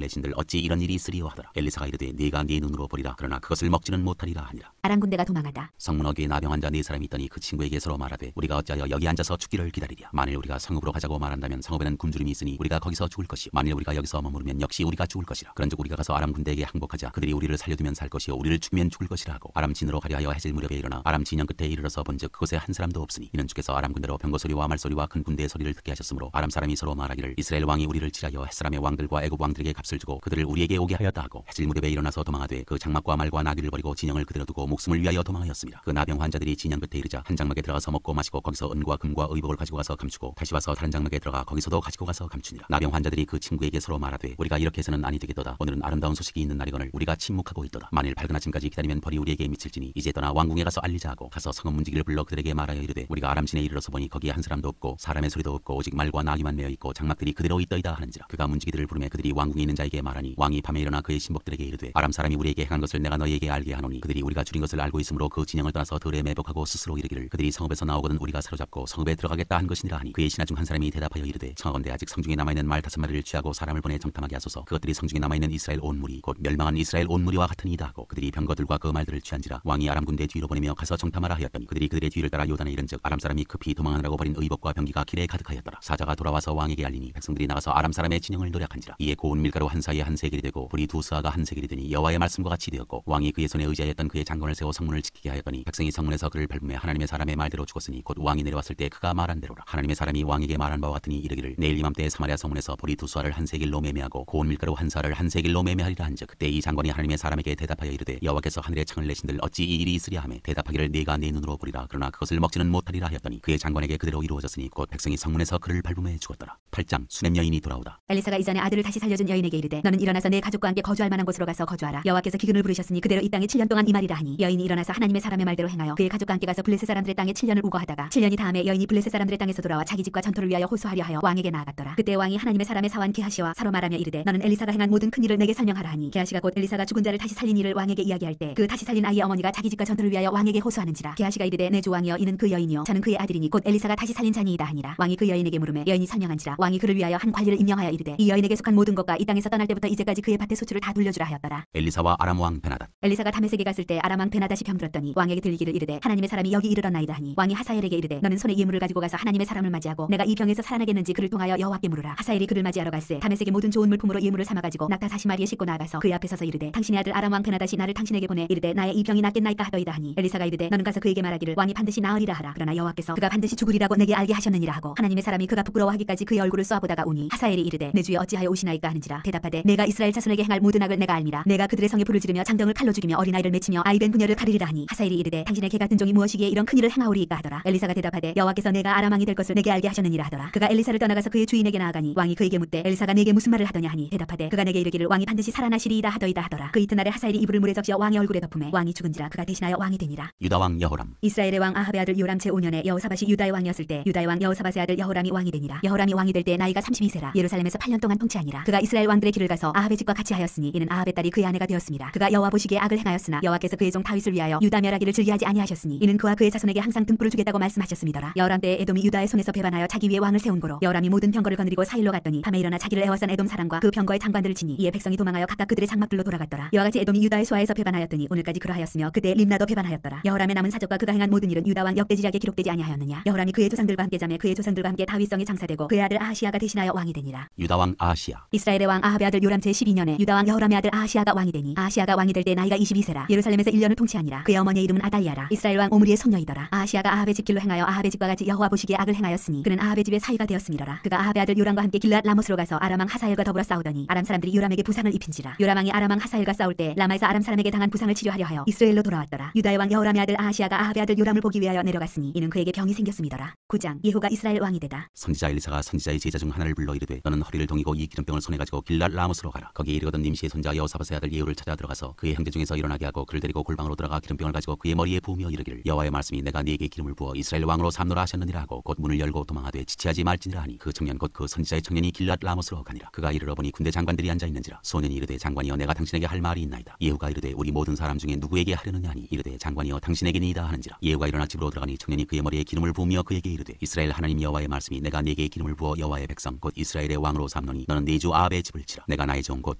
내신들 어찌 이런 일이 있으리요 하더라. 엘리사가 이르되 네가 네 눈으로 보리라. 그러나 그것을 먹지는 못하리라 하니라. 아람 군대가 도망하다. 성문 어귀에 나병 환자 네 사람이 있더니 그 친구에게 서로 말하되 우리가 어찌하여 여기 앉아서 죽기를 기다리랴. 만일 우리가 성읍으로 가자고 말한다면 성읍에는 굶주림이 있으니 우리가 거기서 죽을 것이요 만일 우리가 여기서 머무르면 역시 우리가 죽을 것이라. 그런즉 우리가 가서 아람 군대에게 항복하자. 그들이 우리를 살려두면 살 것이요 우리를 죽이면 죽을 것이라 하고 아람 진으로 가려 하여 해질 무렵에 일어나 아람 진영 끝에 이르러서 본즉 그곳에 한 사람도 없으니 이는 주께서 아람 군대로 병거 소리와 말소리와 큰 군대의 소리를 듣게 하셨으므로 아람 사람이 서로 말하기를 이스라엘 왕이 우리를 치하여 햇사람의 왕들과 애굽 왕들에게 값을 주고 그들을 우리에게 오게 하였다 하고 해질 무렵에 일어나서 도망하되 그 장막과 말과 나귀를 버리고 진영을 그대로 두고 목숨을 위하여 도망하였습니다. 그 나병 환자들이 진영 끝에 이르자 한 장막에 들어가서 먹고 마시고 거기서 은과 금과 의복을 가지고 가서 감추고 다시 와서 다른 장막에 들어가 거기서도 가지고 가서 감추니라. 나병 환자들이 그 친구에게 서로 말하되 우리가 이렇게 해서는 아니 되겠도다. 오늘은 아름다운 소식이 있는 날이거늘 우리가 침묵하고 있도다. 만일 밝은 아침까지 기다리면 벌이 우리에게 미칠지니 이제 떠나 왕궁에 가서 알리자 하고 가서 성읍 문지기를 불러 그들에게 말하여 이르되 우리가 아람진에 이르러서 보니 거기에 한 사람도 없고 사람의 소리도 없고 오직 말과 나귀만 메어 있고 장막들이 그대로 있더이다 하는지라. 그가 문지기들을 부르매 그들이 왕궁에 있는 자에게 말하니 왕이 밤에 일어나 그의 신복들에게 이르되 아람 사람이 우리에게 행한 것을 내가 너희에게 알게 하노니 그들이 우리가 줄인 것을 알고 있으므로 그 진영을 떠나서 들에 매복하고 스스로 이르기를 그들이 성읍에서 나오거든 우리가 사로잡고 성읍에 들어가겠다 한 것이니라 하니 그의 신하 중 한 사람이 대답하여 이르되 청하건대 아직 성중에 남아있는 말 5마리를 취하고 사람을 보내 정탐하게 하소서. 그것들이 성중에 남아있는 이스라엘 온 무리 곧 멸망한 이스라엘 온 무리와 같으니이다 하고 그들이 병거들과 그 말들을 취한지라. 왕이 아람 군대 뒤로 보내며 가서 정탐하라 하였더니 그들이 그들의 뒤를 따라 요단에 이른즉 아람 사람이 급히 도망하느라고 버린 의복과 병기가 길에 가득하였더라. 사자가 돌아와서 왕에게 알리니 백성들이 나가서 아람 사람의 진영을 노략한지라. 이에 고운 밀가루 한 사이에 한 세겔이 되고 보리 두 수아가 한 세겔이 되니 여호와의 말씀과 같이 되었고 왕이 그의 손에 의지하였던 그의 장관을 세워 성문을 지키게 하였더니 백성이 성문에서 그를 밟으며 하나님의 사람의 말대로 죽었으니 곧 왕이 내려왔을 때 그가 말한 대로라. 하나님의 사람이 왕에게 말한 바와 같으니 이르기를 내일 이맘때 사마리아 성문에서 보리 두 수아를 한 세겔로 매매하고 고운 밀가루 한 사를 한 세겔로 매매하리라 한즉 그때 이 장관이 하나님의 사람에게 대답하여 이르되 여호와께서 하늘에 창을 내신들 어찌 이 일이 있으랴 하매 대답하기를 네가 내 눈으로 보리라. 그러나 그것을 먹지는 못하리라 하였더니 그의 장관에게 그대로 이루어졌으니 곧 백성이 성문에서 그를 밟음에 죽었더라. 8장. 수냄 여인이 돌아오다. 엘리사가 이전에 아들을 다시 살려준 여인에게 이르되 너는 일어나서 내 가족과 함께 거주할 만한 곳으로 가서 거주하라. 여호와께서 기근을 부르셨으니 그대로 이 땅에 7년 동안 임하리라 하니 여인이 일어나서 하나님의 사람의 말대로 행하여 그의 가족과 함께 가서 블레셋 사람들의 땅에 7년을 우거하다가 7년이 다음에 여인이 블레셋 사람들의 땅에서 돌아와 자기 집과 전토를 위하여 호소하려 하여 왕에게 나아갔더라. 그때 왕이 하나님의 사람의 사원 게하시와 서로 말하며 이르되 너는 엘리사가 행한 모든 큰 일을 내게 설명하라 하니 게하시가 곧 엘리사가 죽은 자를 다시 살린 일을 왕에게 이야기할 때 그 다시 살린 아이의 어머니가 자기 집과 전토를 위하여 왕에게 호소하는지라. 게하시가 이르되 내 주 왕이여 이는 그 여인이요 저는 그의 아들이니 곧 엘리사가 다시 살린 자니이다 하니라. 왕이 그 여인에게 물으매 여인이 설명한지라. 왕이 그를 위하여 한 관리를 임명하여 이르되 이 여인에게 속한 모든 것과 이 땅에서 떠날 때부터 이제까지 그의 밭의 소출을 다 돌려주라 하였더라. 엘리사와 아람 왕 베나닷. 엘리사가 다메섹에 갔을 때 아람 왕 베나닷이 병들었더니 왕에게 들리기를 이르되 하나님의 사람이 여기 이르렀나이다 하니 왕이 하사엘에게 이르되 너는 손에 예물을 가지고 가서 하나님의 사람을 맞이하고 내가 이 병에서 살아나겠는지 그를 통하여 여호와께 물으라. 하사엘이 그를 맞이하러 갈새 다메섹의 모든 좋은 물품으로 예물을 삼아 가지고 낙타 40마리에 싣고 나아가서 그의 앞에 서서 이르되 당신의 아들 아람 왕 베나닷이 나를 당신에게 보내 이르되 나의 이 병이 낫겠나이까 하더이다 하니 엘리사가 이르되 너는 가서 그에게 말하기를 왕이 반드시 나으리라 하라. 그러나 여호와께서 그가 반드시 죽으리라고 내게 알게 하셨느니라 하고 하나님의 사람이 그가 부끄러워하기까지 그의 얼굴을 쏘아보다가 오니 하사엘이 이르되 내 주에 어찌하여 오시나이까 하는지라. 대답하되 내가 이스라엘 자손에게 행할 모든 악을 내가 알미라. 내가 그들의 성에 불을 지르며 장정을 칼로 죽이며 어린아이를 맺히며 아이벤 부녀를 가리리라 하니 하사엘이 이르되 당신의 개 같은 종이 무엇이기에 이런 큰 일을 행하오리이까 하더라. 엘리사가 대답하되 여호와께서 내가 아람 왕이 될 것을 내게 알게 하셨느니라 하더라. 그가 엘리사를 떠나가서 그의 주인에게 나아가니 왕이 그에게 묻되 엘리사가 내게 무슨 말을 하더냐 하니 대답하되 그가 내게 이르기를 왕이 반드시 살아나시리이다 하더이다 하더라. 그 이튿날에 하사엘이 이불을 물에 적시어 왕의 얼굴에 덮음에 왕이 죽은지라 그가 대신하여 왕이 되니라. 유다 왕 여호람. 이스라엘의 왕 아합의 아들 요람 제5년에 여호사밧이 유다의 왕이었을 때 유다의 왕 여호사밧의 아들 여호람이 왕이 되니라. 여호람이 왕이 될 때 나이가 32세라 예루살렘에서 8년 동안 통치하니라. 그가 이스라엘 왕들의 길을 가서 아합의 집과 같이 하였으니 이는 아합의 딸이 그의 아내가 되었습니다. 그가 여호와 보시기에 악을 행하였으나 여호와께서 그의 종 다윗을 위하여 유다 멸하기를 즐기하지 아니하셨으니 이는 그와 그의 자손에게 항상 등불을 주겠다고 말씀하셨음이더라. 여호람 때에 에돔이 유다의 손에서 배반하여 자기 위에 왕을 세운 고로 여호람이 모든 병거를 거느리고 사일로 갔더니 밤에 일어나 자기를 애워싼 에돔 사람과 그 병거의 장관들을 치니 이에 백성이 도망하여 각각 그들의 장막들로 돌아갔더라. 이와 같이 에돔이 유다의 소아에서 배반하였더니 오늘까지 그러하였으며 그때 림나도 배반하였더라. 여호람의 남은 사적과 그가 행한 모든 일은 유다 왕 역대지략에 기록되지 아니하였느냐. 여호람이 그의 조상들과 함께 자매 그의 조상들과 함께 다윗성에 장사되고 그의 아들 아하시아가 대신하여 왕이 되니라. 유다 왕 아하시야. 이스라엘의 왕 아합의 아들 요람 제12년에 유다 왕 여호람의 아들 아하시아가 왕이 되니 아하시아가 왕이 될 때 나이가 22세라. 예루살렘에서 1년을 통치하니라. 그의 어머니의 이름은 아달리아라. 이스라엘 왕 오므리의 손녀이더라. 아하시아가 아합의 집길로 행하여 아합의 집과 같이 여호와 보시기에 악을 행하였으니 그는 아합의 집의 사위가 되었음이로라. 그가 아합의 아들 요람과 함께 길앗 라못으로 가서 아람 왕 하사엘과 더불어 싸우더니 아람 사람들이 요람에게 부상을 입힌지라. 요람 왕이 아람 왕 하사엘과 싸울 때 라마에서 아람 사람에게 당한 부상을 치료하려 하여 이스라엘로 돌아왔더라. 유다의 왕 여호람의 아들 아하시아가 아합의 아들 요람을 보기 위하여 내려갔으니 이는 그에게 병이 생겼음이더라. 9장 예후가 이스라엘 왕이 되다. 선지자 엘리사가 선지자의 제자 중 하나를 불러 이르되 너는 허리를 동이고 이 기름병을 손에 가지고 길랏 라못으로 가라. 거기에 이르거든 nim시의 손자 여호사밧의 아들 예후를 찾아 들어가서 그의 형제 중에서 일어나게 하고 그를 데리고 골방으로 들어가 기름병을 가지고 그의 머리에 부으며 이르기를 여호와의 말씀이 내가 네게 기름을 부어 이스라엘 왕으로 삼노라 하셨느니라 하고 곧 문을 열고 도망하되 지체하지 말지니라 하니 그 청년 곧 그 선지자의 청년이 길랏 라못으로 가니라. 그가 이르러 보니 군대 장관들이 앉아 있는지라. 소년이 이르되 장관이여 내가 당신에게 할 말이 있나이다. 예후가 이르되 우리 모든 사람 중에 누구에게 하려느냐 하니 이르되 장관이여 당신에게니이다 하는지라. 예후가 일어나 집으로 들어가니 청년이 그의 머리에 기름을 부으며 그에게 이르되 이스라엘 하나님 여호와의 말씀이 내가 네게 기름을 부어 여호와의 백성 곧 이스라엘의 왕으로 삼노니 너는 네 주 아합의 집을 치라. 내가 나의 종 곧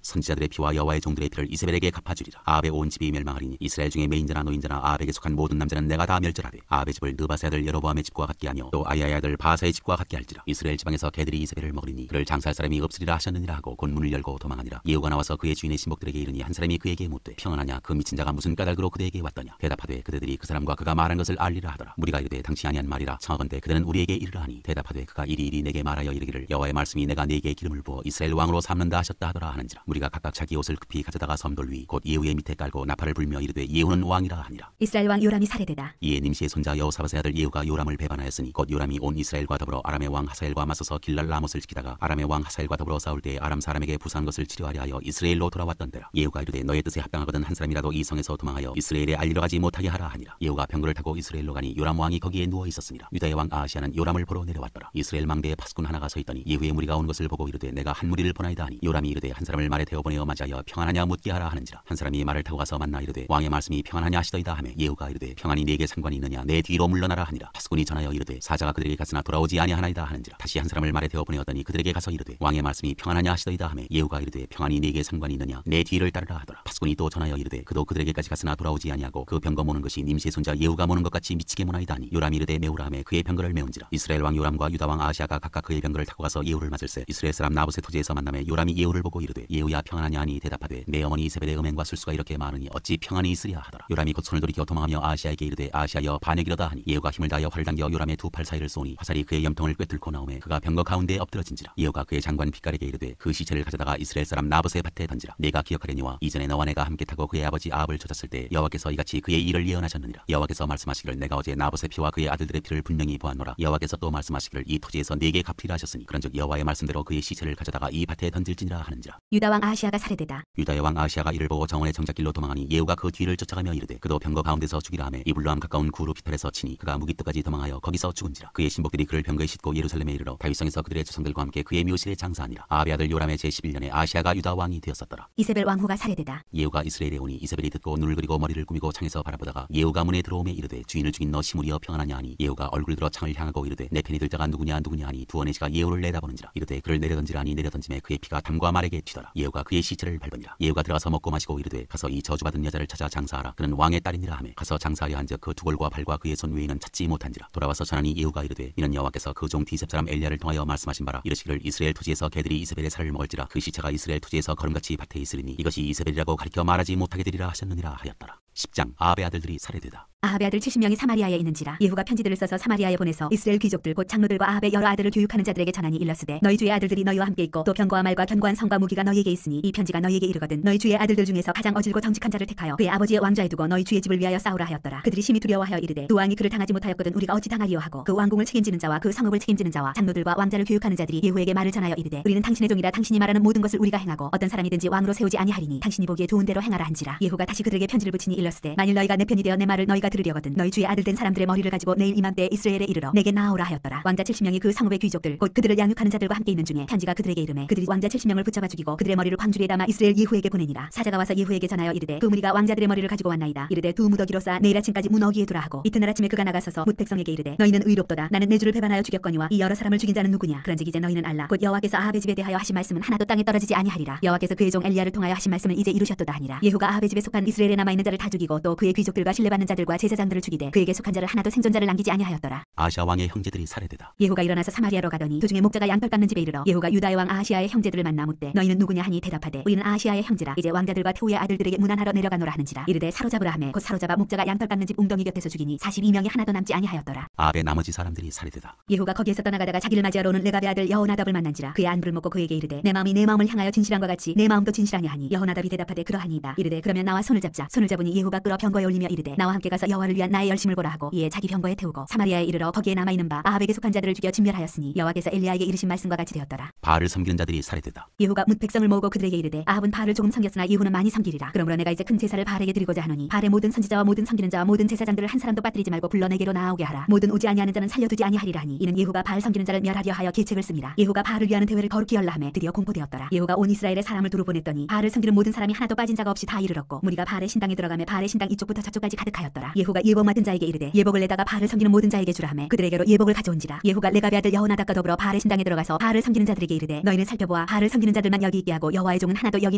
선지자들의 피와 여호와의 종들의 피를 이세벨에게 갚아주리라. 아합의 온 집이 멸망하리니 이스라엘 중에 매인자나 노인자나 아합에게 속한 모든 남자는 내가 다 멸절하되 아합의 집을 느바스의 아들 여로보암의 집과 같게 하며 또 아야의 아들 바사의 집과 같게 할지라. 이스라엘 지방에서 개들이 이세벨을 먹으리니 그를 장사할 사람이 없으리라 하셨느니라 하고 곧 문을 열고 도망하니라. 예후가 나와서 그의 주인의 신복들에게 이르니 한 사람이 그에게 묻되 평안하냐 그 미친 자가 무슨 까닭으로 그대에게 왔더냐. 대답하되 그대들이 그 사람과 그가 말한 것을 알리라 하더라. 무리가 이르되 당신이 아니한 말이라. 청하건대 그대는 우리에게 이르라 하니 대답하되 그가 이리이리 내게 말하여 이르기를 여호와의 말씀이 내가 네게 기름을 부어 이스라엘 왕으로 삼는다 하셨다 하더라 하는지라. 무리가 각각 자기 옷을 급히 가져다가 섬돌 위 곧 예후의 밑에 깔고 나팔을 불며 이르되 예후는 왕이라 하니라. 이스라엘 왕 요람이 살해되다. 이에 nim시의 손자 여호사밧의 아들 예후가 요람을 배반하였으니 곧 요람이 온 이스라엘과 더불어 아람의 왕 하사엘과 맞서서 길랏 라못을 지키다가 아람의 왕 하사엘과 더불어 싸울 때에 아람 사람에게 부상한 것을 치료하려 하여 이스라엘로 돌아왔던 때라. 예후가 이르되 너의 뜻에 합당하거든 한 사람이라도 이 성에서 도망하여 이스라엘에 알리러 가지 못하게 하라 하니라. 예후가 병거를 타고 이스라엘로 가니 요람 왕이 거기에 누워 있었습니다. 유다의 왕 아하시아는 요람을 보러 내려왔더라. 이스라엘 망대에 파수꾼 하나가 서 있더니 예후의 무리가 온 것을 보고 이르되 내가 한 무리를 보나이다 하니 요람이 이르되 한 사람을 말에 태워 보내어 맞이하여 평안하냐 묻게 하라 하는지라. 한 사람이 말을 타고 가서 만나 이르되 왕의 말씀이 평안하냐 하시더이다 하며 예후가 이르되 평안이 네게 상관이 있느냐 내 뒤로 물러나라 하니라. 파수꾼이 전하여 이르되 사자가 그들에게 갔으나 돌아오지 아니하나이다 하는지라. 다시 한 사람을 말에 태워 보내었더니 그들에게 가서 이르되 왕의 말씀이 평안하냐 하시더이다 하며 예후가 이르되 평안이 네게 상관이 있느냐 내 뒤를 따르라 하더라. 파수꾼이 또 전하여 이르되 그도 그들에게까지 갔으나 돌아오지 아니하고 그 병거 모는 것이 nim시의 손자 예후가 모는 것 같이 미치게 모나이다 하니 요람이 이르되 메우라 하며 그의 병거를 메운지라. 이스라엘 왕 요람과 유다 왕 아하시아가 각각 그의 병거를 타고 가서 예후를 맞을세 이스라엘 사람 나봇의 토지에서 만남에 요람이 예후를 보고 이르되 예후야 평안하냐 하니 대답하되 내 어머니 이세벨의 음행과 술수가 이렇게 많으니 어찌 평안이 있으랴 하더라. 요람이 곧 손을 돌이켜 도망하며 아하시아에게 이르되 아하시아여 반역이로다 하니 예후가 힘을 다하여 활을 당겨 요람의 두 팔 사이를 쏘니 화살이 그의 염통을 꿰뚫고 나오매 그가 병거 가운데에 엎드러진지라. 예후가 그의 장관 핏갈에게 이르되 그 시체를 가져다가 이스라엘 사람 나봇의 밭에 던지라. 내가 기억하려니와 이전에 너와 내가 함께 타고 그의 아버지 아합을 쫓았을 때 여호와께서 이같이 그의 일을 예언하셨느니라. 여호와께서 말씀하시기를 내가 어제 나봇의 피와 그의 아들들의 피를 분명히 보았노라. 여호와께서 또 말씀하시기를 이 토지에서 네게 갚으리라 하셨으니 그런즉 여호와의 말씀대로 그의 시체를 가져다가 이 밭에 던질지니라 하는지라. 유다 왕 아하시아가 살해되다. 유다의 왕 아하시아가 이를 보고 정원의 정작길로 도망하니 예후가 그 뒤를 쫓아가며 이르되 그도 병거 가운데서 죽이라 하며 이블로암 가까운 구루 피탈에서 치니 그가 무기뜨까지 도망하여 거기서 죽은지라. 그의 신복들이 그를 병거에 싣고 예루살렘에 이르러 다윗성에서 그들의 조상들과 함께 그의 묘실에 장사하니라. 아합의 아들 요람의 제11년에 아하시아가 유다 왕이 되었었더라. 이세벨 왕후가 살해되다. 예후가 이스라엘에 오니 이세벨이 듣고 눈을 그리고 머리를 꾸미고 창에서 바라보다가 예후가 문에 들어오매 이르되 주인을 죽인 너 시므리여 평안하냐 하니 예후가 얼굴 들어 창을 향하고 이르되 내 편이 들 자가 누구냐 하니 두 언의 씨가 예후를 내다보는지라. 이르되 그를 내려던지라 하니 내려던짐에 그의 피가 담과 말에게 튀더라. 예후가 그의 시체를 밟으니라. 예후가 들어가서 먹고 마시고 이르되 가서 이 저주받은 여자를 찾아 장사하라. 그는 왕의 딸이니라 하며 가서 장사하려 한즉 그 두 골과 발과 그의 손 외에는 찾지 못한지라. 돌아와서 전하니 예후가 이르되 이는 여호와께서 그 종 디셉 사람 엘리야를 통하여 말씀하신 바라. 이르시기를 이스라엘 토지에서 개들이 이세벨의 살을 먹을지라. 그 시체가 이스라엘 토지에서 거름같이 밭에 있으리니 이것이 이세벨이라고 가리켜 말하지 못하게 되리라 하셨느니라 하였더라. 10장 아합의 아들들이 살해되다. 아합의 아들 70명이 사마리아에 있는지라. 예후가 편지들을 써서 사마리아에 보내서 이스라엘 귀족들 곧 장로들과 아합의 여러 아들을 교육하는 자들에게 전하니 일렀으되 너희 주의 아들들이 너희와 함께 있고 또 병거와 말과 견고한 성과 무기가 너희에게 있으니 이 편지가 너희에게 이르거든 너희 주의 아들들 중에서 가장 어질고 정직한 자를 택하여 그의 아버지의 왕좌에 두고 너희 주의 집을 위하여 싸우라 하였더라. 그들이 심히 두려워하여 이르되 두 왕이 그를 당하지 못하였거든 우리가 어찌 당하리요 하고 그 왕궁을 책임지는 자와 그 성읍을 책임지는 자와 장로들과 왕자를 교육하는 자들이 예후에게 말을 전하여 이르되 우리는 당신의 종이라 당신이 말하는 모든 것을 우리가 행하고 어떤 사람이든지 왕으로 세우지 아니하리니 당신이 보기에 좋은 대로 행하라 한지라. 예후가 다시 그들에게 편지를 붙이니 일렀으되 만일 너희가 내 편이 되어 내 말을 너희가 들으려거든 너희 주의 아들된 사람들의 머리를 가지고 내일 이맘때에 이스라엘에 이르러 내게 나아오라 하였더라. 왕자 70명이 그 성읍의 귀족들 곧 그들을 양육하는 자들과 함께 있는 중에 편지가 그들에게 이르매 그들이 왕자 70명을 붙잡아 죽이고 그들의 머리를 광주리에 담아 이스라엘 예후에게 보내니라. 사자가 와서 예후에게 전하여 이르되 그 무리가 왕자들의 머리를 가지고 왔나이다. 이르되 두 무더기로 쌓아 내일 아침까지 문어기에 두라 하고 이튿날 아침에 그가 나가서서 뭇 백성에게 이르되 너희는 의롭도다. 나는 내 주를 배반하여 죽였거니와 이 여러 사람을 죽인 자는 누구냐. 그런즉 이제 너희는 알라. 곧 여호와께서 아합의 집에 대하여 하신 말씀은 하나도 땅에 떨어지지 아니하리라. 여호와께서 그의 종 엘리야를 통하여 하신 말씀을 이제 이루셨도다 하니라. 예후가 아합의 집에 속한 이스라엘에 남아 있는 자를 다 죽이고 또 그의 귀족들과 신뢰받는 자들과 제사장들을 죽이되 그에게 속한 자를 하나도 생존자를 남기지 아니하였더라. 아시아 왕의 형제들이 살해되다. 예후가 일어나서 사마리아로 가더니 도중에 목자가 양털 깎는 집에 이르러 예후가 유다의 왕 아하시아의 형제들을 만나 묻되 너희는 누구냐 하니 대답하되 우리는 아하시아의 형제라. 이제 왕자들과 태후의 아들들에게 문안하러 내려가노라 하는지라. 이르되 사로잡으라 하매 곧 사로잡아 목자가 양털 깎는 집 웅덩이 곁에서 죽이니 42명이 하나도 남지 아니하였더라. 아합의 나머지 사람들이 살해되다. 예후가 거기에서 떠나가다가 자기를 맞이하러 오는 레갑의 아들 여호나답을 만난지라. 그의 안부를 묻고 그에게 이르되 내 마음이 내 마음을 향하여 진실한과 같이 내 마음도 진실하냐 하니 여호나답이 대답하되 그러하니이다. 이르되 그러면 나와 손을 잡자. 손을 잡으니 예후가 끌어 병거에 올리며 이르되 나와 함께 가서 여호와를 위한 나의 열심을 보라 하고 이에 자기 병거에 태우고 사마리아에 이르러 거기에 남아있는 바 아합에게 속한 자들을 죽여 진멸하였으니 여호와께서 엘리야에게 이르신 말씀과 같이 되었더라. 바알을 섬기는 자들이 살해되다. 예후가 뭇 백성을 모으고 그들에게 이르되 아합은 바알을 조금 섬겼으나 예후는 많이 섬기리라. 그러므로 내가 이제 큰 제사를 바알에게 드리고자 하노니 바알의 모든 선지자와 모든 섬기는 자와 모든 제사장들을 한 사람도 빠뜨리지 말고 불러 내게로 나아오게 하라. 모든 오지 아니하는 자는 살려두지 아니하리라 하니 이는 예후가 바알 섬기는 자를 멸하려 하여 계책을 씁니다. 예후가 바알을 위하는 대회를 거룩히 열라 하매 드디어 공포되었더라. 예후가 온 이스라엘의 사람을 두루 보냈더니 바알을 섬기는 모든 사람이 하나도 빠진 자가 없이 다 이르렀고 무리가 바알의 신당에 들어가매 바알의 신당 이쪽부터 저쪽까지 가득하였더라. 예후가 예복 맡은 자에게 이르되 예복을 내다가 바알을 섬기는 모든 자에게 주라 하매 그들에게로 예복을 가져온지라. 예후가 레갑의 아들 여호나답과 더불어 바알의 신당에 들어가서 바알을 섬기는 자들에게 이르되 너희는 살펴보아 바알을 섬기는 자들만 여기 있게 하고 여호와의 종은 하나도 여기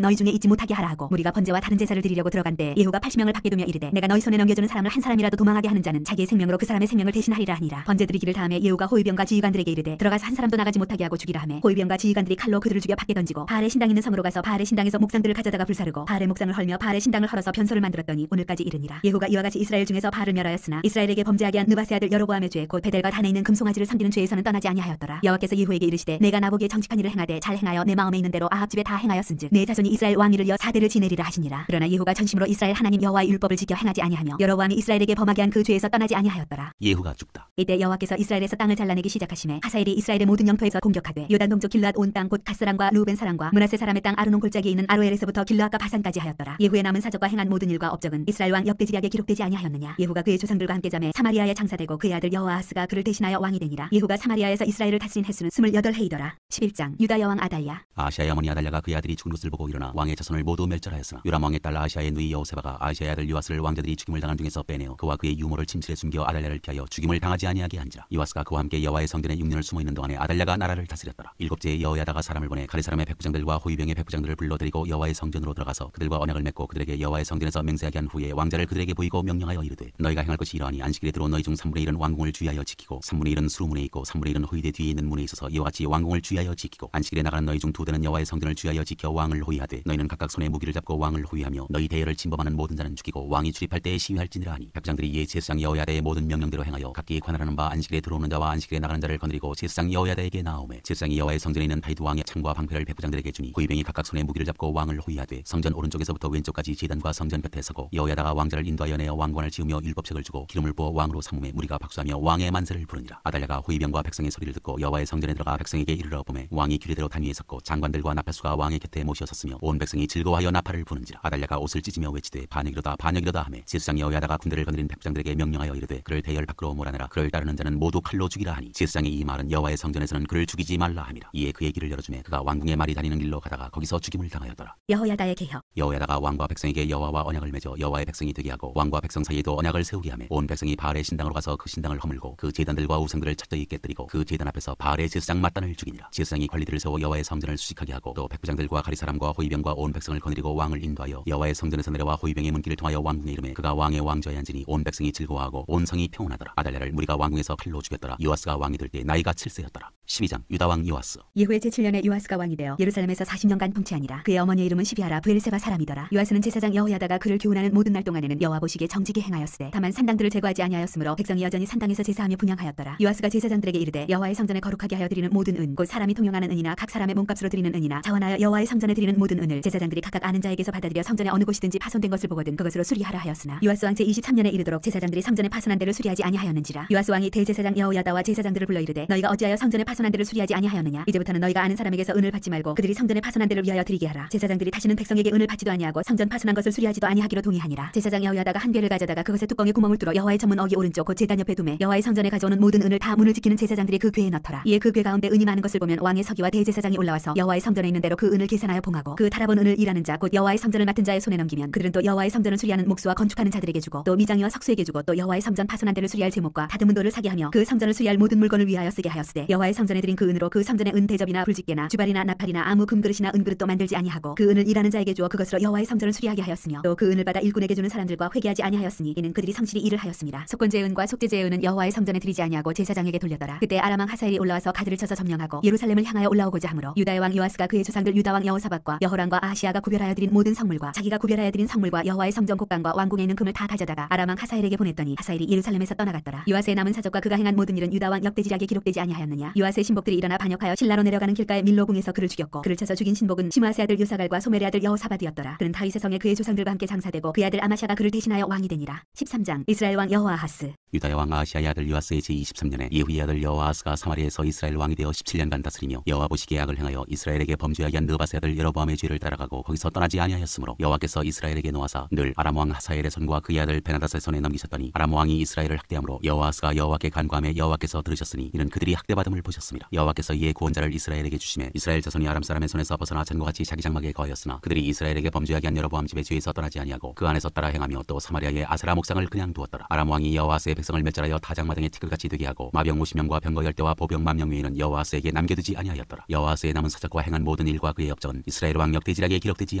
너희 중에 있지 못하게 하라 하고 무리가 번제와 다른 제사를 드리려고 들어간대 예후가 80명을 밖에 두며 이르되 내가 너희 손에 넘겨주는 사람을 한 사람이라도 도망하게 하는 자는 자기의 생명으로 그 사람의 생명을 대신하리라 하니라. 번제 드리기를 다음에 예후가 호위병과 지휘관들에게 이르되 들어가서 한 사람도 나가지 못하게 하고 죽이라 하매 호위병과 지휘관들이 칼로 그들을 죽여 밖에 던지고 바알의 신당 있는 성으로 가서 바알의 신당에서 목상들을 가져다가 불사르고 바알의 목상을 헐며 바알의 신당을 헐어서 변소를 만들었더니 오늘까지 이르니라. 예후가 이와 같이 이스라엘 중에서 바알을 멸하였으나 이스라엘에게 범죄하게 한 느바세 아들 여로보암의 죄 곧 베델과 단에 있는 금송아지를 섬기는 죄에서는 떠나지 아니하였더라. 여호와께서 예후에게 이르시되 내가 나보기에 정직한 일을 행하되 잘 행하여 내 마음에 있는 대로 아합 집에 다 행하였은즉 내 자손이 이스라엘 왕위를 여 4대를 지내리라 하시니라. 그러나 예후가 전심으로 이스라엘 하나님 여호와의 율법을 지켜 행하지 아니하며 여로보암이 이스라엘에게 범하게 한 그 죄에서 떠나지 아니하였더라. 예후가 죽다. 이때 여호와께서 이스라엘에서 땅을 잘라내기 시작하심에 하사엘이 이스라엘의 모든 영토에서 공격하되 요단 동쪽 길르앗 온 땅 곧 갓스람과 루벤 사람과 므낫세 사람의 땅 아르논 골짜기에 있는 아로엘에서부터 길르앗과 바산까지 하였더라. 예후의 남은 사적과 행한 모든 일과 업적은 이스라엘 왕 역대지략에 기록되지 아니하였느냐. 예후가 그의 조상들과 함께 잠에 사마리아에 장사되고 그의 아들 여호아하스가 그를 대신하여 왕이 되니라. 예후가 사마리아에서 이스라엘을 다스린 횟수는 28해이더라. 11장 유다 여왕 아달랴. 아시아의 어머니 아달랴가 그의 아들이 죽은 것을 보고 일어나 왕의 자손을 모두 멸절하였으나 요람 왕의 딸 아시아의 누이 여호세바가 아시아의 아들 요아스를 왕자들이 죽임을 당한 중에서 빼내어 그와 그의 유모를 침실에 숨겨 아달랴를 피하여 죽임을 당하지 아니하게 한지라. 요아스가 그와 함께 여호와의 성전에 6년을 숨어 있는 동안에 아달랴가 나라를 다스렸더라. 일곱째에 여호야다가 사람을 보내 가레 사람의 백부장들과 호위병의 백부장들을 불러들이고 여호와의 성전으로 들어가서 그들과 언약을 맺고 그들에게 여호와의 성전에서 맹세하게 한 후에 왕자를 그들에게 보이고 명령하여 이르되 너희가 행할 것이 이러하니 안식일에 들어온 너희 중 3분의 1은 왕궁을 주의하여 지키고 3분의 1은 수문에 있고 3분의 1은 호위대 뒤에 있는 문에 있어서 이와 같이 왕궁을 주의하여 지키고 안식일에 나가는 너희 중 2대는 여호와의 성전을 주의하여 지켜 왕을 호위하되 너희는 각각 손에 무기를 잡고 왕을 호위하며 너희 대열을 침범하는 모든 자는 죽이고 왕이 출입할 때에 시위할지니라 하니 백부장들이 이에 제사장 여호야다의 모든 명령대로 행하여 각기 관할하는 바 안식일에 들어오는 자와 안식일에 나가는 자를 거느리고 제사장 여호야다에게 나오매 제사장이 여호와의 성전에 있는 다윗 왕의 창과 방패를 백부장들에게 주니 호위병이 각각 손에 무기를 잡고 왕을 호위하되 성전 오른쪽에서부터 왼쪽까지 제단과 성전 곁에 서고 여호야다가 왕자를 인도하여 내어 왕관을 지으며 율법책을 주고 기름을 부어 왕으로 삼음에 무리가 박수하며 왕의 만세를 부르니라. 아달랴가 호위병과 백성의 소리를 듣고 여호와의 성전에 들어가 백성에게 이르러 보매 왕이 규례대로 단위에 섰고 장관들과 나팔수가 왕의 곁에 모시어 섰으며 온 백성이 즐거워하여 나팔을 부는지라. 아달랴가 옷을 찢으며 외치되 반역이로다 반역이로다 하매 제사장 여호야다가 군대를 거느린 백부장들에게 명령하여 이르되 그를 대열 밖으로 몰아내라. 그를 따르는 자는 모두 칼로 죽이라 하니 제사장이 이 말은 여호와의 성전에서는 그를 죽이지 말라 함이라. 이에 그의 길을 열어주매 그가 왕궁의 말이 다니는 길로 가다가 거기서 죽임을 당하였더라. 여호야다의 개혁. 여호야다가 왕과 백성에게 여호와와 언약을 맺어 여호와의 백성이 되게 하고 왕과 백성 사이에도 언약을 세우게 하며 온 백성이 바알의 신당으로 가서 그 신당을 허물고 그 제단들과 우상들을 철저히 깨뜨리고 그 제단 앞에서 바알의 제사장 mat단을 죽이니라. 제사장이 관리들을 세워 여호와의 성전을 수식하게 하고 또 백부장들과 가리 사람과 호위병과 온 백성을 거느리고 왕을 인도하여 여호와의 성전에서 내려와 호위병의 문길을 통하여 왕궁에 이르매 그가 왕의 왕좌에 앉으니 온 백성이 즐거워하고 온 성이 평온하더라. 아달랴를 무리가 왕궁에서 칼로 죽였더라. 요아스가 왕이 될 때 나이가 7세였더라. 12장 유다 왕 요아스. 예후의 제7년에 요아스가 왕이 되어 예루살렘에서 40년간 통치하니라. 그의 어머니의 이름은 시비아라 브엘세바 사람이더라. 요아스는 제사장 여호야다가 그를 교훈하는 모든 날 동안에는 여호와 보시기에 정직히 행하였으되 다만 산당들을 제거하지 아니하였으므로 백성이 여전히 산당에서 제사하며 분향하였더라. 요아스가 제사장들에게 이르되 여호와의 성전에 거룩하게 하여 드리는 모든 은 곧 사람이 통용하는 은이나 각 사람의 몸값으로 드리는 은이나 자원하여 여호와의 성전에 드리는 모든 은을 제사장들이 각각 아는 자에게서 받아들여 성전에 어느 곳이든지 파손된 것을 보거든 그것으로 수리하라 하였으나 요아스 왕 제23년에 이르도록 제사장들이 성전에 파손한 데를 수리하지 아니하였는지라. 요아스 왕이 대제사장 여호야다와 제사장들을 불러 이르되 너희가 어찌하여 성전에 파손한 데를 수리하지 아니하였느냐. 이제부터는 너희가 아는 사람에게서 은을 받지 말고 그들이 성전에 파손한 데를 위하여 드리게 하라. 제사장들이 다시는 백성에게 은을 받지도 아니하고 성전 파손한 것을 수리하지도 아니하기로 동의하니라. 제사장 여호야다가 한 괴를 가져다가 그것의 뚜껑에 구멍을 뚫어 여호와의 전문 어기 오른쪽 곧 제단 옆에 두매 여호와의 성전에 가져오는 모든 은을 다 문을 지키는 제사장들이 그 괴에 넣더라. 이에 그 괴 가운데 은이 많은 것을 보면 왕의 서기와 대제사장이 올라와서 여호와의 성전에 있는 대로 그 은을 계산하여 봉하고 그 달아본 은을 일하는 자 곧 여호와의 성전을 맡은 자의 손에 넘기면 그들은 또 여호와의 성전을 수리하는 목수와 건축하는 자들에게 주고 또 미장이와 석수에게 주고 또 여호와의 성전 파손한 데를 수리할 제목과 다듬은 돌을 사게 하며 그 성전을 수리할 모든 물건을 위하여 쓰게 하였으되 여호와의 성전 성전에 드린 그 은으로 그 성전의 은 대접이나 불집게나 주발이나 나팔이나 아무 금그릇이나 은그릇도 만들지 아니하고 그 은을 일하는 자에게 주어 그것으로 여호와의 성전을 수리하게 하였으며 또 그 은을 받아 일꾼에게 주는 사람들과 회개하지 아니하였으니 이는 그들이 성실히 일을 하였습니다. 속건제의 은과 속죄제의 은은 여호와의 성전에 드리지 아니하고 제사장에게 돌렸더라. 그때 아람 왕 하사엘이 올라와서 가드를 쳐서 점령하고 예루살렘을 향하여 올라오고자 하므로 유다의 왕 요아스가 그의 조상들 유다 왕 여호사밧과 여호람과 아하시아가 구별하여 드린 모든 성물과 자기가 구별하여 드린 성물과 여호와의 성전 곡간과 왕궁에 있는 금을 다 가져다가 아람 왕 하사엘에게 보냈더니 하사엘이 예루살렘에서 떠나갔더라. 요아스의 남은 사적과 그가 행한 모든 일은 유다 왕 역대지략에 기록되지 아니하였느냐. 요아스의 신복들이 일어나 반역하여 실라로 내려가는 길가에 밀로궁에서 그를 죽였고 그를 쳐서 죽인 신복은 시므아스의 아들 요사갈과 소멜의 아들 여호사밧이었더라. 그는 다윗의 성에 그의 조상들과 함께 장사되고 그의 아들 아마샤가 그를 대신하여 왕이 되니라. 13장 이스라엘 왕 여호아하스. 유다의 왕 아하시아의 아들 요아스의 제23년에 예후의 아들 여호아하스가 사마리아에서 이스라엘 왕이 되어 17년간 다스리며 여호와 보시기에 악을 행하여 이스라엘에게 범죄하게 한 느바스의 아들 여로보암의 죄를 따라가고 거기서 떠나지 아니하였으므로 여호와께서 이스라엘에게 놓아사 늘 아람 왕 하사엘의 손과 그의 아들 베나닷의 손에 넘기셨더니 아람 왕이 이스라엘을 학대함으로 여호아스가 여호와께 간구하며 여호와께서 들으셨으니 이는 그들이 학대받음을 보셨습니다. 여호와께서 이에 구원자를 이스라엘에게 주심에 이스라엘 자손이 아람 사람의 손에서 벗어나 전과 같이 자기 장막에 거하였으나 그들이 이스라엘에게 범죄하게 한 여로보암 집의 죄에서 떠나지 아니하고 그 안에서 따라 행하며 또 사마리아의 아세라 목상을 그냥 두었더라. 아람 왕이 여호아스의 백성을 멸절하여 타작마당에 티끌같이 되게 하고 마병 50명과 병거 10대와 보병 10,000명 외에는 여호아스에게 남겨두지 아니하였더라. 여호아스의 남은 사적과 행한 모든 일과 그의 업적은 이스라엘 왕 역대지략에 기록되지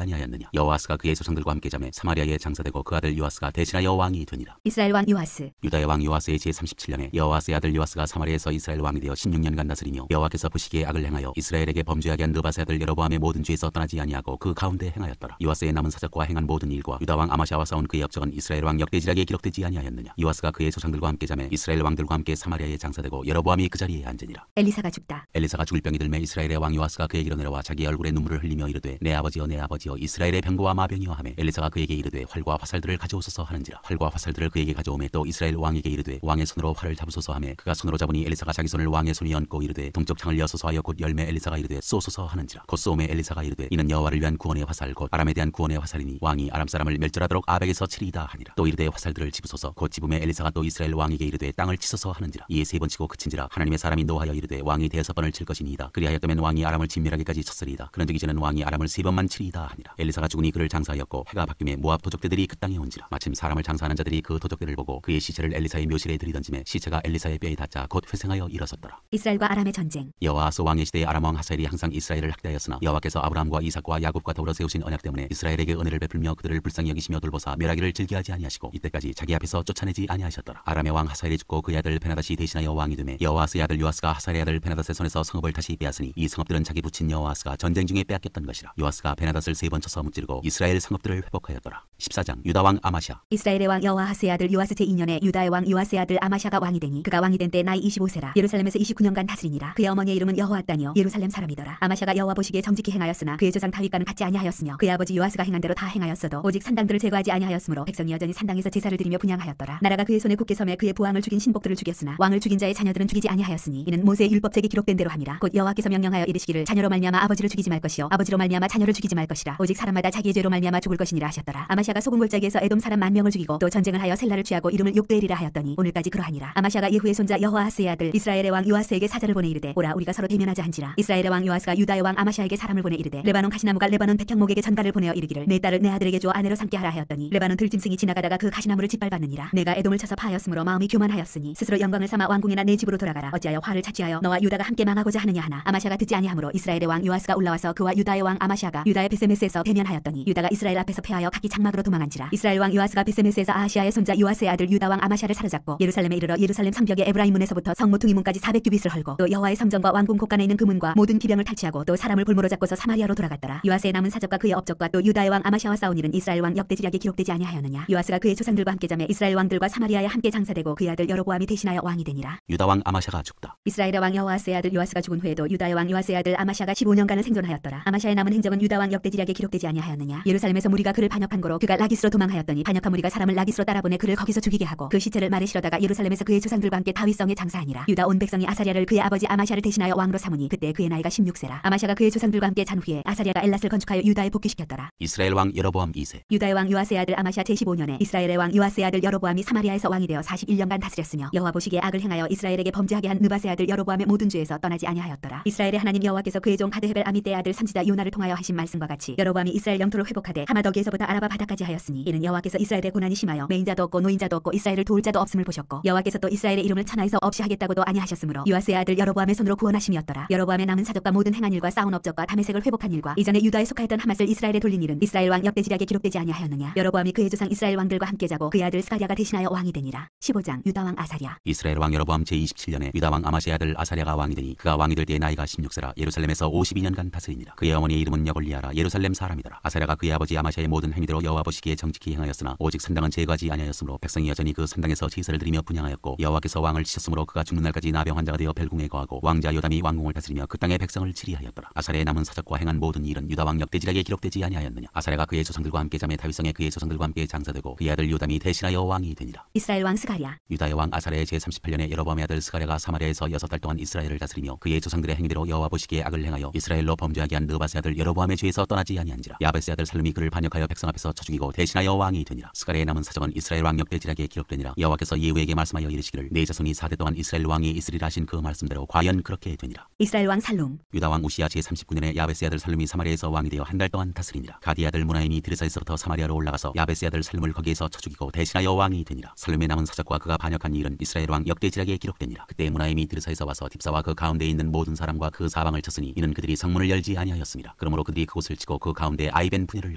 아니하였느냐. 여호아스가 그의 조상들과 함께 잠에 사마리아에 장사되고 그 아들 요아스가 대신하여 왕이 되니라. 이스라엘 왕 요아스. 유다의 왕 요아스의 제37년에 여호아스의 아들 요아스가 사마리아에서 이스라엘 왕이 되어 16년간 다스리며 여호와께서 보시기에 악을 행하여 이스라엘에게 범죄하게 한 느바스의 아들 여로보암의 모든 죄에서 떠나지 아니하고 그 가운데 행하였더라. 요아스의 남은 사적과 행한 모든 일과 유다 왕 아마샤와 싸운 그의 업적은 이스라엘 왕 역대지략에 기록되지 아니하였느냐. 요아스가 그의 조상들과 함께 잠에 이스라엘 왕들과 함께 사마리아에 장사되고 여로보암이 그 자리에 앉으니라. 엘리사가 죽다. 엘리사가 죽을 병이 들매 이스라엘의 왕 요아스가 그에게로 내려와 자기 얼굴에 눈물을 흘리며 이르되 내 아버지여 내 아버지여 이스라엘의 병거와 마병이여 하매 엘리사가 그에게 이르되 활과 화살들을 가져오소서 하는지라. 활과 화살들을 그에게 가져오매 또 이스라엘 왕에게 이르되 왕의 손으로 활을 잡으소서 하매 그가 손으로 잡으니 엘리사가 자기 손을 왕의 손에 얹고 이르되 동쪽 창을 여소서 하여 곧 열매 엘리사가 이르되 쏘소서 하는지라. 곧 쏘매 엘리사가 이르되 이는 여호와를 위한 구원의 화살 곧 아람에 대한 구원의 화살이니 왕이 아람 사람을 멸절하도록 아벡에서 치리이다 하니라. 또 이르되 화살들을 집으소서. 곧 집음에 엘리사가 또 이스라엘 왕에게 이르되 땅을 치소서 하는지라. 이에 3번 치고 그친지라. 하나님의 사람이 노하여 이르되 왕이 5번을 칠 것이니이다. 그리하였다면 왕이 아람을 진멸하기까지 쳤으리이다. 그런즉 이제는 왕이 아람을 3번만 치리이다 하니라. 엘리사가 죽으니 그를 장사하였고 해가 바뀌매 모압 도적대들이 그 땅에 온지라. 마침 사람을 장사하는 자들이 그 도적대를 보고 그의 시체를 엘리사의 묘실에 들이던지매 시체가 엘리사의 뼈에 닿자 곧 회생하여 일어섰더라. 이스라엘과 아람의 전쟁. 여호아스 왕의 시대에 아람 왕 하사엘이 항상 이스라엘을 학대하였으나 여호와께서 아브라함과 이삭과 야곱과 더불어 세우신 언약 때문에 이스라엘에게 은혜를 베풀며 그들을 불쌍히 여기시며 돌보사 멸하기를 즐겨하지 아니하시고 이때까지 자기 앞에서 쫓아내지 아니하셨더라. 아람의 왕 하사엘이 죽고 그의 아들 베나닷이 대신하여 왕이 되매 여호아스의 아들 요아스가 하사엘의 아들 베나닷의 손에서 성읍을 다시 빼앗으니 이 성읍들은 자기 부친 여호아스가 전쟁 중에 빼앗겼던 것이라. 요아스가 베나닷을 3번 쳐서 무찌르고 이스라엘 성읍들을 회복하였더라. 14장 유다 왕 아마샤. 이스라엘의 왕 여호아하스의 아들 요아스 제2년에 유다의 왕 요아스의 아들 아마샤가 왕이 되니 그가 왕이 된 때 나이 25세라. 예루살렘에서 29년간 다스리니라. 그의 어머니의 이름은 여호아따니요 예루살렘 사람이더라. 아마샤가 여호와 보시기에 정직히 행하였으나 그의 조상 다윗과는 같지 아니하였으며 그의 아버지 요아스가 행한 대로 다 행하였어도 오직 산당들을 제거하지 아니하였으므로 백성이 여전히 산당에서 제사를 드리며 분향하였더라. 나라가 그의 손에 굳게 섬에 그의 부왕을 죽인 신복들을 죽였으나 왕을 죽인 자의 자녀들은 죽이지 아니하였으니 이는 모세의 율법책에 기록된 대로 함이라. 곧 여호와께서 명령하여 이르시기를 자녀로 말미암아 아버지를 죽이지 말 것이요 아버지로 말미암아 자녀를 죽이지 말 것이라. 오직 사람마다 자기의 죄로 말미암아 죽을 것이니라 하셨더라. 아마샤가 소금 골짜기에서 에돔 사람 10,000명을 죽이고 또 전쟁을 하여 셀라를 취하고 이름을 욕되리라 하였더니 오늘까지 그러하니라. 아마샤가 예후의 손자 여호아하스의 아들 이스라엘의 왕 요아스에게 사자를 보내 이르되 오라 우리가 서로 대면하자 한지라. 이스라엘의 왕 요아스가 유다의 왕 아마샤에게 사람을 보내 이르되 레바논 가시나무가 레바논 백향목에게 전갈을 보내어 이르기를 내 딸을 내 아들에게 주어 아내로 삼게 하라 하였더니 레바논 들짐승이 지나가다가 그 가시나무를 짓밟았느니라. 내가 에돔을 쳐서 파하였으므로 마음이 교만하였으니 스스로 영광을 삼아 왕궁이나 내 집으로 돌아가라. 어찌하여 화를 자취하여 너와 유다가 함께 망하고자 하느냐 하나. 아마샤가 듣지 아니하므로 이스라엘의 왕 요아스가 올라와서 그와 유다의 왕 아마샤가 유다의 베세메스에서 대면하였더니 유다가 이스라엘 앞에서 패하여 각기 장막으로 도망한지라. 이스라엘 왕 요아스가 베세메스에서 아하시아의 손자 요아스의 아들 유다 왕 아마샤를 사로잡고 예루살렘에 이르러 예루살렘 성벽의 에브라임 문에서부터 성 모퉁이 문까지 400규빗을 헐고 또 여호와의 성전과 왕궁 곳간에 있는 그 문과 모든 기병을 탈취하고 또 사람을 볼모로 잡고서 사마리아로 돌아갔더라. 요아스의 남은 사적과 그의 업적과 또 유다의 왕 아마샤와 싸운 일은 이스라엘 왕 역대지략에 기록되지 아니하였느냐. 요아스가 그의 조상들과 함께 잠에 이스라엘 왕들과 사마리아에 함께 장사되고 그의 아들 여로보암이 대신하여 왕이 되니라. 유다 왕 아마샤가 죽다. 이스라엘의 왕 여호아스의 아들 요아스가 죽은 후에도 유다의 왕 요아스의 아들 아마샤가 15년간을 생존하였더라. 아마샤의 남은 행적은 유다 왕 역대지략에 기록되지 아니하였느냐. 예루살렘에서 무리가 그를 반역한 거로 그가 라기스로 도망하였더니 반역한 무리가 사람을 라기스로 따라보내 그를 거기서 죽이게 하고 그 시체를 말에 실어다가 예루살렘에서 그의 조상들과 함께 다윗성에 장사하니라. 유다 온 백성이 아사랴를 그의 아버지 아마샤를 대신하여 왕으로 삼으니 그때 그의 나이가 16세라. 아마샤가 그의 조상들과 함께 잔 후에 아사랴가 엘랏을 건축하여 유다에 복귀시켰더라. 이스라엘 왕 여로보암 2세. 유다의 왕 요아스의 아들 아마샤 제15년에 이스라엘의 왕 요아스의 아들 여로보암이 사마리아에서 왕이 되어 41년간 다스렸으며 여호와 보시기에 악을 행하여 이스라엘에게 범죄하게 한 느바스의 아들 여로보암의 모든 죄에서 떠나지 아니하였더라. 이스라엘의 하나님 여호와께서 그의 종 가드헤벨 아미떼의 아들 선지자 요나를 통하여 하신 말씀과 같이 여로보암이 이스라엘 영토를 회복하되 하마더기에서부터 아라바 바다까지 하였으니 이는 여호와께서 이스라엘의 고난이 심하여 매인자도 없고 노인자도 없고 이스라엘을 도울 자도 없음을 보셨고 여호와께서 또 이스라엘의 이름을 천하에서 없이 하겠다고도 아니하셨으므로 요아스의 아들 이스라엘을 여로보암의 손으로 구원하심이었더라. 여로보암의 남은 사적과 모든 행한 일과 싸운 업적과 다메섹을 회복한 일과 이전에 유다에 속하였던 하맛을 이스라엘에 돌린 일은 이스라엘 왕 역대지략에 기록되지 아니하였느냐. 여로보암이 그의 조상 이스라엘 왕들과 함께 자고 그의 아들 스가랴가 대신하여 왕이 되니라. 15장 유다 왕 아사랴. 이스라엘 왕 여로보암 제27년에 유다 왕 아마시의 아들 아사랴가 왕이 되니 그가 왕이 될 때의 나이가 16세라 예루살렘에서 52년간 다스리니라. 그의 어머니의 이름은 여골리아라 예루살렘 사람이더라. 아사랴가 그의 아버지 아마시아의 모든 행위대로 여호와 보시기에 정직히 행하였으나 오직 산당은 제거하지 아니하였으므로 백성이 여전히 그 산당에서 제사를 드리며 분향하였고 여호와께서 왕을 치셨으므로 그가 죽는 날까지 나병 환자가 되어 벨궁에 거하고 왕자 요담이 왕궁을 다스리며 그 땅의 백성을 치리하였더라. 아사랴의 남은 사적과 행한 모든 일은 유다 왕 역대지략에 기록되지 아니하였느냐. 아사랴가 그의 조상들과 함께 잠에 다윗성에 그의 조상들과 함께 장사되고 그의 아들 요담이 대신하여 왕이 되니라. 이스라엘 왕 스가랴. 유다의 왕 아사랴의 제38년에 여로보암의 아들 스가랴가 사마리아에서 6달 동안 이스라엘을 다스리며 그의 조상들의 행위대로 여호와 보시기에 악을 행하여 이스라엘로 범죄하게 한 느바스의 아들 여로보암의 죄에서 떠나지 아니한지라. 야베스의 아들 살룸이 그를 반역하여 백성 앞에서 쳐 죽이고 대신하여 왕이 되니라. 스가랴의 남은 사적은 이스라엘 왕 역대지략에 기록되니라. 여호와께서 예후에게 말씀하여 이르시기를 내 자손이 4대 동안 이스라엘 왕이 있으리라 하신 그 말씀대로 과연 그렇게 되니라. 이스라엘 왕 살룸. 유다 왕 우시야 제39년에 야베스의 아들 살룸이 사마리아에서 왕이 되어 한 달 동안 다스리니라. 가디의 아들 무나임이 드르사에서부터 사마리아로 올라가서 야베스의 아들 살룸을 거기에서 쳐 죽이고 대신하여 왕이 되니라. 살룸의 남은 사적과 그가 반역한 일은 이스라엘 왕 역대지략에 기록되니라. 그때 무나임이 드르사에서 와서 딥사와 그 가운데에 있는 모든 사람과 그 사방을 쳤으니 이는 그들이 성문을 열지 아니하였습니다. 그러므로 그들이 그곳을 치고 그 가운데 아이벤 분야를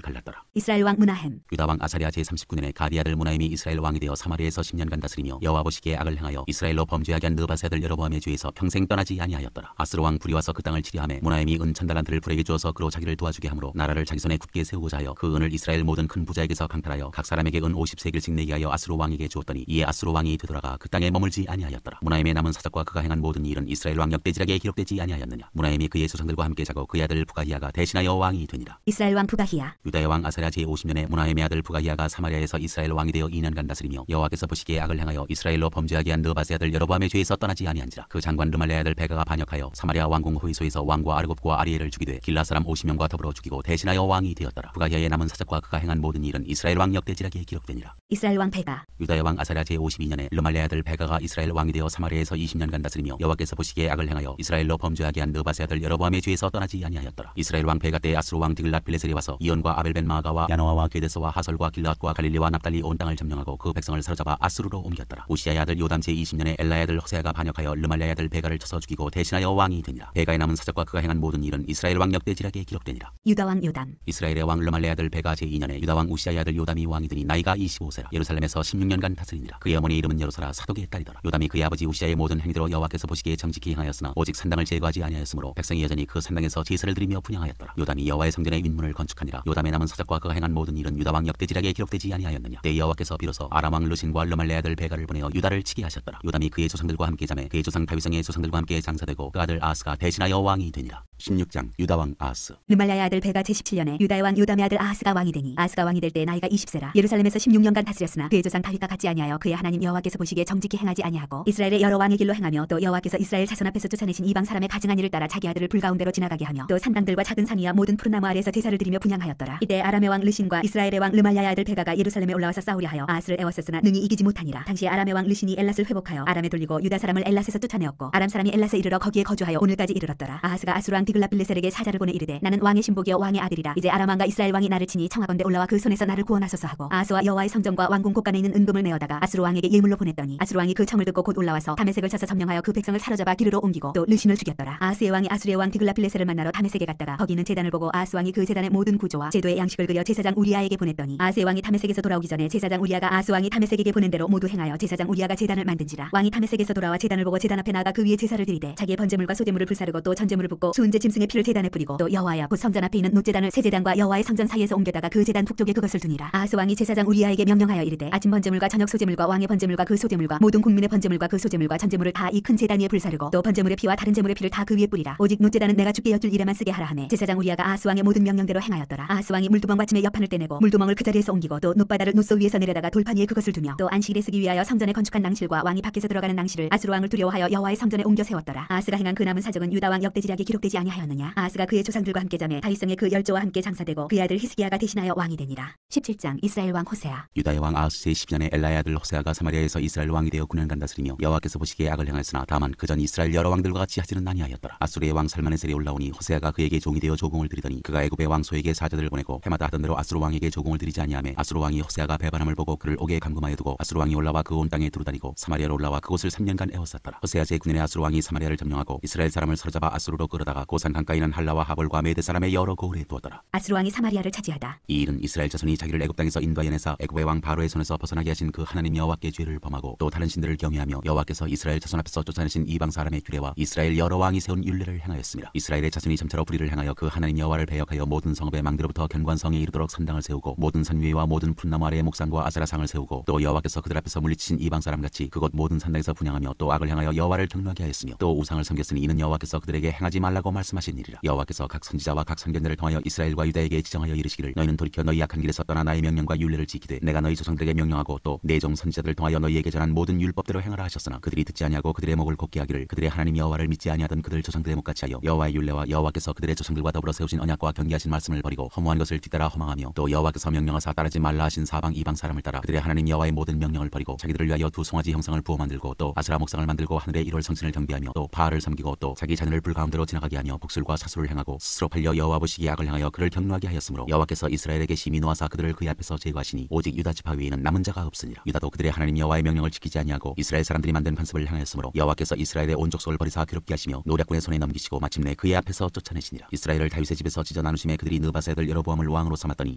갈랐더라. 이스라엘 왕 무나햄. 유다 왕 아사랴 제39년에 가디의 아들 무나임이 이스라엘 왕이 되어 사마리아에서 10년간 다스리며 여호와 보시기에 악을 행하여 이스라엘로 범죄하게 한 느바스의 아들 여로보암의 죄에서 평생 떠나지 아니하였더라. 아스로 왕 불이 와서 그 땅을 치리하매 무나임이 은 1000달란트를 불에게 주어서 그로 자기를 도와주게 하므로 나라를 자기 손에 굳게 세우고자 하여 그 은을 이스라엘 모든 큰 부자에게서 강탈하여 각 사람에게 은 50세겔씩 내게 하여 아스로 왕에게 주었더니 이에 아스로 왕이 되돌아가 그 땅에 머물지 아니하였더라. 무나임의 남은 사적과 그가 행한 모든 일은 이스라엘 왕 역대지략에 기록되지 아니하였느냐. 무나임이 그의 조상들과 함께 자고 그의 아들 부가히야가 대신하여 왕이 되니라. 이스라엘 왕 부가히야. 유다의 왕 아사랴 제50년에 무나임의 아들 부가히야가 사마리아에서 이스라엘 왕이 되어 2년간 다스리며 여호와께서 보시기에 악을 행하여 이스라엘로 범죄하게 한 느바스의 아들 여로보암의 죄에서 떠나지 아니한지라. 그 장관 르말레의 아들 베가가 반역하여 사마리아 왕궁 호위소에서 왕과 아르곱과 아리엘을 죽이되 길라 사람 50명과 더불어 죽이고 대신하여 왕이 되었더라. 부가히야의 남은 사적과 그가 행한 모든 일은 이스라엘 왕 역대지략에 기록되니라. 이스라엘 왕 베가. 유다의 왕 아사랴 제52년에 르말레의 아들 베가가 이스라엘 왕이 되어 사마리아에서 20년간 다스리며 여호와께서 보시기에 악을 행하여 이스라엘로 범죄하게 한 느바스의 아들 여로보암의 죄에서 떠나지 아니하였더라. 이스라엘 왕 베가 때 아스로 왕 디글랏 빌레셀이 와서 이온과 아벨벤 마아가와 야노아와 게데스와 하설과 길랏과 갈릴리와 납달리 온 땅을 점령하고 그 백성을 사로잡아 아스루로 옮겼더라. 우시야의 아들 요담 제20년에 엘라의 아들 호세아가 반역하여 르말레의 아들 베가를 쳐서 죽이고 대신하여 왕이 되니라. 베가의 남은 사적과 그가 행한 모든 일은 이스라엘 왕 역대지략에 기록되니라. 유다 왕 요담. 이스라엘의 왕 르말레의 아들 베가 제2년에 유다 왕 우시야의 아들 요담이 왕이 되니 나이가 25세라. 예루살렘에서 16년간 다스리니라. 그의 어머니 이름은 여로사라 사독의 딸이더라. 요담이 그의 아버지 우시야의 모든 행위대로 여호와께서 보시기에 정직히 행하였으나 오직 산당을 제거하지 아니하였으므로 백성이 여전히 그 산당에서 제사를 드리며 분향하였더라. 요담이 여호와의 성전의 윗문을 건축하니라. 요담의 남은 사적과 그가 행한 모든 일은 유다 왕 역대지략에 기록되지 아니하였느냐. 때 여호와께서 비로소 아람 왕 르신과 르말레의 아들 베가를 보내어 유다를 치게 하셨더라. 요담이 그의 조상들과 함께 잠에 그의 조상 다윗성의 조상들과 함께 장사되고 그 아들 아하스가 대신하여 왕이 되니라. 16장 유다 왕 아하스. 르말랴의 아들 베가 제17년에 유다의 왕 요담의 아들 아하스가 왕이 되니 아하스가 왕이 될 때 나이가 20세라. 예루살렘에서 16년간 다스렸으나 그의 조상 다윗과 같지 아니하여 그의 하나님 여호와께서 보시기에 정직히 행하지 아니하고 이스라엘의 여러 왕의 길로 행하며 또 여호와께서 이스라엘 자손 앞에서 쫓아내신 이방 사람의 가증한 일을 따라 자기 아들을 불 가운데로 지나가게 하며 또 산당들과 작은 산이와 모든 푸른 나무 아래에서 제사를 드리며 분향하였더라. 이때 아람의 왕 르신과 이스라엘의 왕 르말랴의 아들 베가가 예루살렘에 올라와서 싸우려 하여 아하스를 애웠었으나 능히 이기지 못하니라. 당시에 아람의 왕 르신이 엘랏을 회복하여 아람에 돌리고 유다 사람을 엘랏에서 쫓아내었고 아람 사람이 엘랏에 이르러 거기에 거주하여 오늘까지 이르렀더라. 아하스가 아수르 왕 디글랏 빌레셀에게 사자를 보내 이르되 나는 왕의 신복이요 왕의 아들이라. 이제 아람 왕과 이스라엘 왕이 나를 치니 청하건대 올라와 그 손에서 나를 구원하소서 하고 아하스와 여호와의 성전과 왕궁 곳간에 있는 은금을 내어다가 아수르 왕에게 예물로 보냈더니 아수르 왕이 그 청을 듣고 곧 올라와서 다메섹을 쳐서 점령하여 그 백성을 사로잡아 기르로 옮기고 또 르신을 죽였더라. 아하스의 왕이 아수르의 왕 디글랏 빌레셀을 만나러 다메섹에 갔다가 거기는 제단을 보고 아하스 왕이 그 제단의 모든 구조와 제도의 양식을 그려 제사장 우리아에게 보냈더니 아하스의 왕이 다메섹에서 돌아오기 전에 제사장 우리아가 아하스 왕이 다메섹에게 보낸 대로 모두 행하여 제사장 우리아가 제단을 만든지라. 왕이 다메섹에서 돌아와 제단을 보고 제단 앞에 나가 그 위에 제사를 드리되 자기의 번제물과 소제물을 불사르고 또 전제물을 붓고 수은제 짐승의 피를 제단에 뿌리고 또 여호와의 곧 성전 앞에 있는 놋제단을 새 제단과 여호와의 성전 사이에서 옮겨다가 그 제단 북쪽에 그것을 두니라. 아하스 왕이 제사장 우리아에게 명령하여 이르되 아침 번제물과 저녁 소제물과 왕의 번제물과 그 소제물과 모든 국민의 번제물과 그 소제물과 전제물을 다 이 큰 제단 위에 불사르고 또 번제물의 피와 다른 제물의 피를 다 그 위에 뿌리라. 오직 놋제단은 내가 주께 여쭐 일에만 쓰게 하라 하매 제사장 우리아가 아하스 왕의 모든 명령대로 행하였더라. 아하스 왕이 물두멍 받침에 옆판을 떼내고 물두멍을 그 자리에서 옮기고 또 놋바다를 놋소 위에서 내려다가 돌판 위에 그것을 두며 또 안식일에 쓰기 위하여 성전에 건축한 낭실과 왕이 밖에서 들어가는 낭실을 아수르 왕을 두려워하여 여호와의 성전에 옮겨 세웠더라. 아하스가 행한 그 남은 사적은 유다 왕 역대지략에 기록되지 아니하였느냐. 아니하였느냐. 아하스가 그의 조상들과 함께 잠에 다윗성에 그 열조와 함께 장사되고 그의 아들 히스기야가 대신하여 왕이 되니라. 17장 이스라엘 왕 호세아. 유다의 왕 아하스 제10년에 엘라의 아들 호세아가 사마리아에서 이스라엘 왕이 되어 9년간 다스리며 여호와께서 보시기에 악을 행하였으나 다만 그전 이스라엘 여러 왕들과 같이 하지는 아니하였더라. 아수르의 왕 살마네셀이 올라오니 호세아가 그에게 종이 되어 조공을 드리더니 그가 애굽의 왕소에게 사자들을 보내고 해마다 하던 대로 아수르 왕에게 조공을 드리지 아니하매 아수르 왕이 호세아가 배반함을 보고 그를 옥에 감금하여 두고 아수르 왕이 올라와 그 온 땅에 두루다니고 사마리아로 올라와 그곳을 3년간 에워쌌더라. 호세아 제9년에 아수르 왕이 사마리아를 점령하고 이스라엘 사람을 사로잡아 아수르로 끌어다가 고산 강가에 있는 할라와 하볼과 메대 사람의 여러 고을에 두었더라. 아수르 왕이 사마리아를 차지하다. 이 일은 이스라엘 자손이 자기를 애굽 땅에서 인도하여내사 애굽의 왕 바로의 손에서 벗어나게 하신 그 하나님 여호와께 죄를 범하고 또 다른 신들을 경외하며 여호와께서 이스라엘 자손 앞에서 쫓아내신 이방 사람의 규례와 이스라엘 여러 왕이 세운 율례를 행하였습니다. 이스라엘의 자손이 점차로 불의를 행하여 그 하나님 여호와를 배역하여 모든 성읍의 망대로부터 견관성에 이르도록 선당을 세우고 모든 산 위에와 모든 풋나무 아래에 목상과 아세라상을 세우고 또 여호와께서 그들 앞에서 물리치신 이방 사람같이 그곳 모든 산당에서 분향하며 또 악을 행하여 여호와를 경노하게 하였으며 또 우상을 섬겼으니 이는 여호와께서 그들에게 행하지 말라고 말씀하신 일이라. 여호와께서 각 선지자와 각 선견자를 통하여 이스라엘과 유다에게 지정하여 이르시기를 너희는 돌이켜 너희 악한 길에서 떠나 나의 명령과 율례를 지키되 내가 너희 조상들에게 명령하고 또 내 종 선지자들을 통하여 너희에게 전한 모든 율법대로 행하라 하셨으나 그들이 듣지 아니하고 그들의 목을 곱게 하기를 그들의 하나님 여호와를 믿지 아니하던 그들 조상들의 목같이 하여 여호와의 율례와 여호와께서 그들의 조상들과 더불어 세우신 언약과 경계하신 말씀을 버리고 허무한 것을 뒤따라 허망하며 또 여호와께서 명령하사 따르지 말라 하신 사방 이방 사람을 따라 그들의 하나님 여호와의 모든 명령을 버리고 자기들을 위하여 두 송아지 형상을 부어 만들고 또 아스라 목상을 만들고 하늘의 1월 성신을 경배하며 또 바알을 섬기고 또 자기 자녀를 불가운데로 지나가게 하며 복술과 사술을 행하고 스스로 팔려 여호와 보시기에 악을 행하여 그를 경노하게 하였으므로 여호와께서 이스라엘에게 심히 노하사 그들을 그의 앞에서 제거하시니 오직 유다 지파 외에는 남은 자가 없으니라. 유다도 그들의 하나님 여호와의 명령을 지키지 아니하고 이스라엘 사람들이 만든 관습을 행하였으므로 여호와께서 이스라엘의 온 족속을 버리사 괴롭게 하시며 노략군의 손에 넘기시고 마침내 그의 앞에서 쫓아내시니라. 이스라엘을 다윗의 집에서 찢어 나누심에 그들이 느바스의 아들 여로보암을 왕으로 삼았더니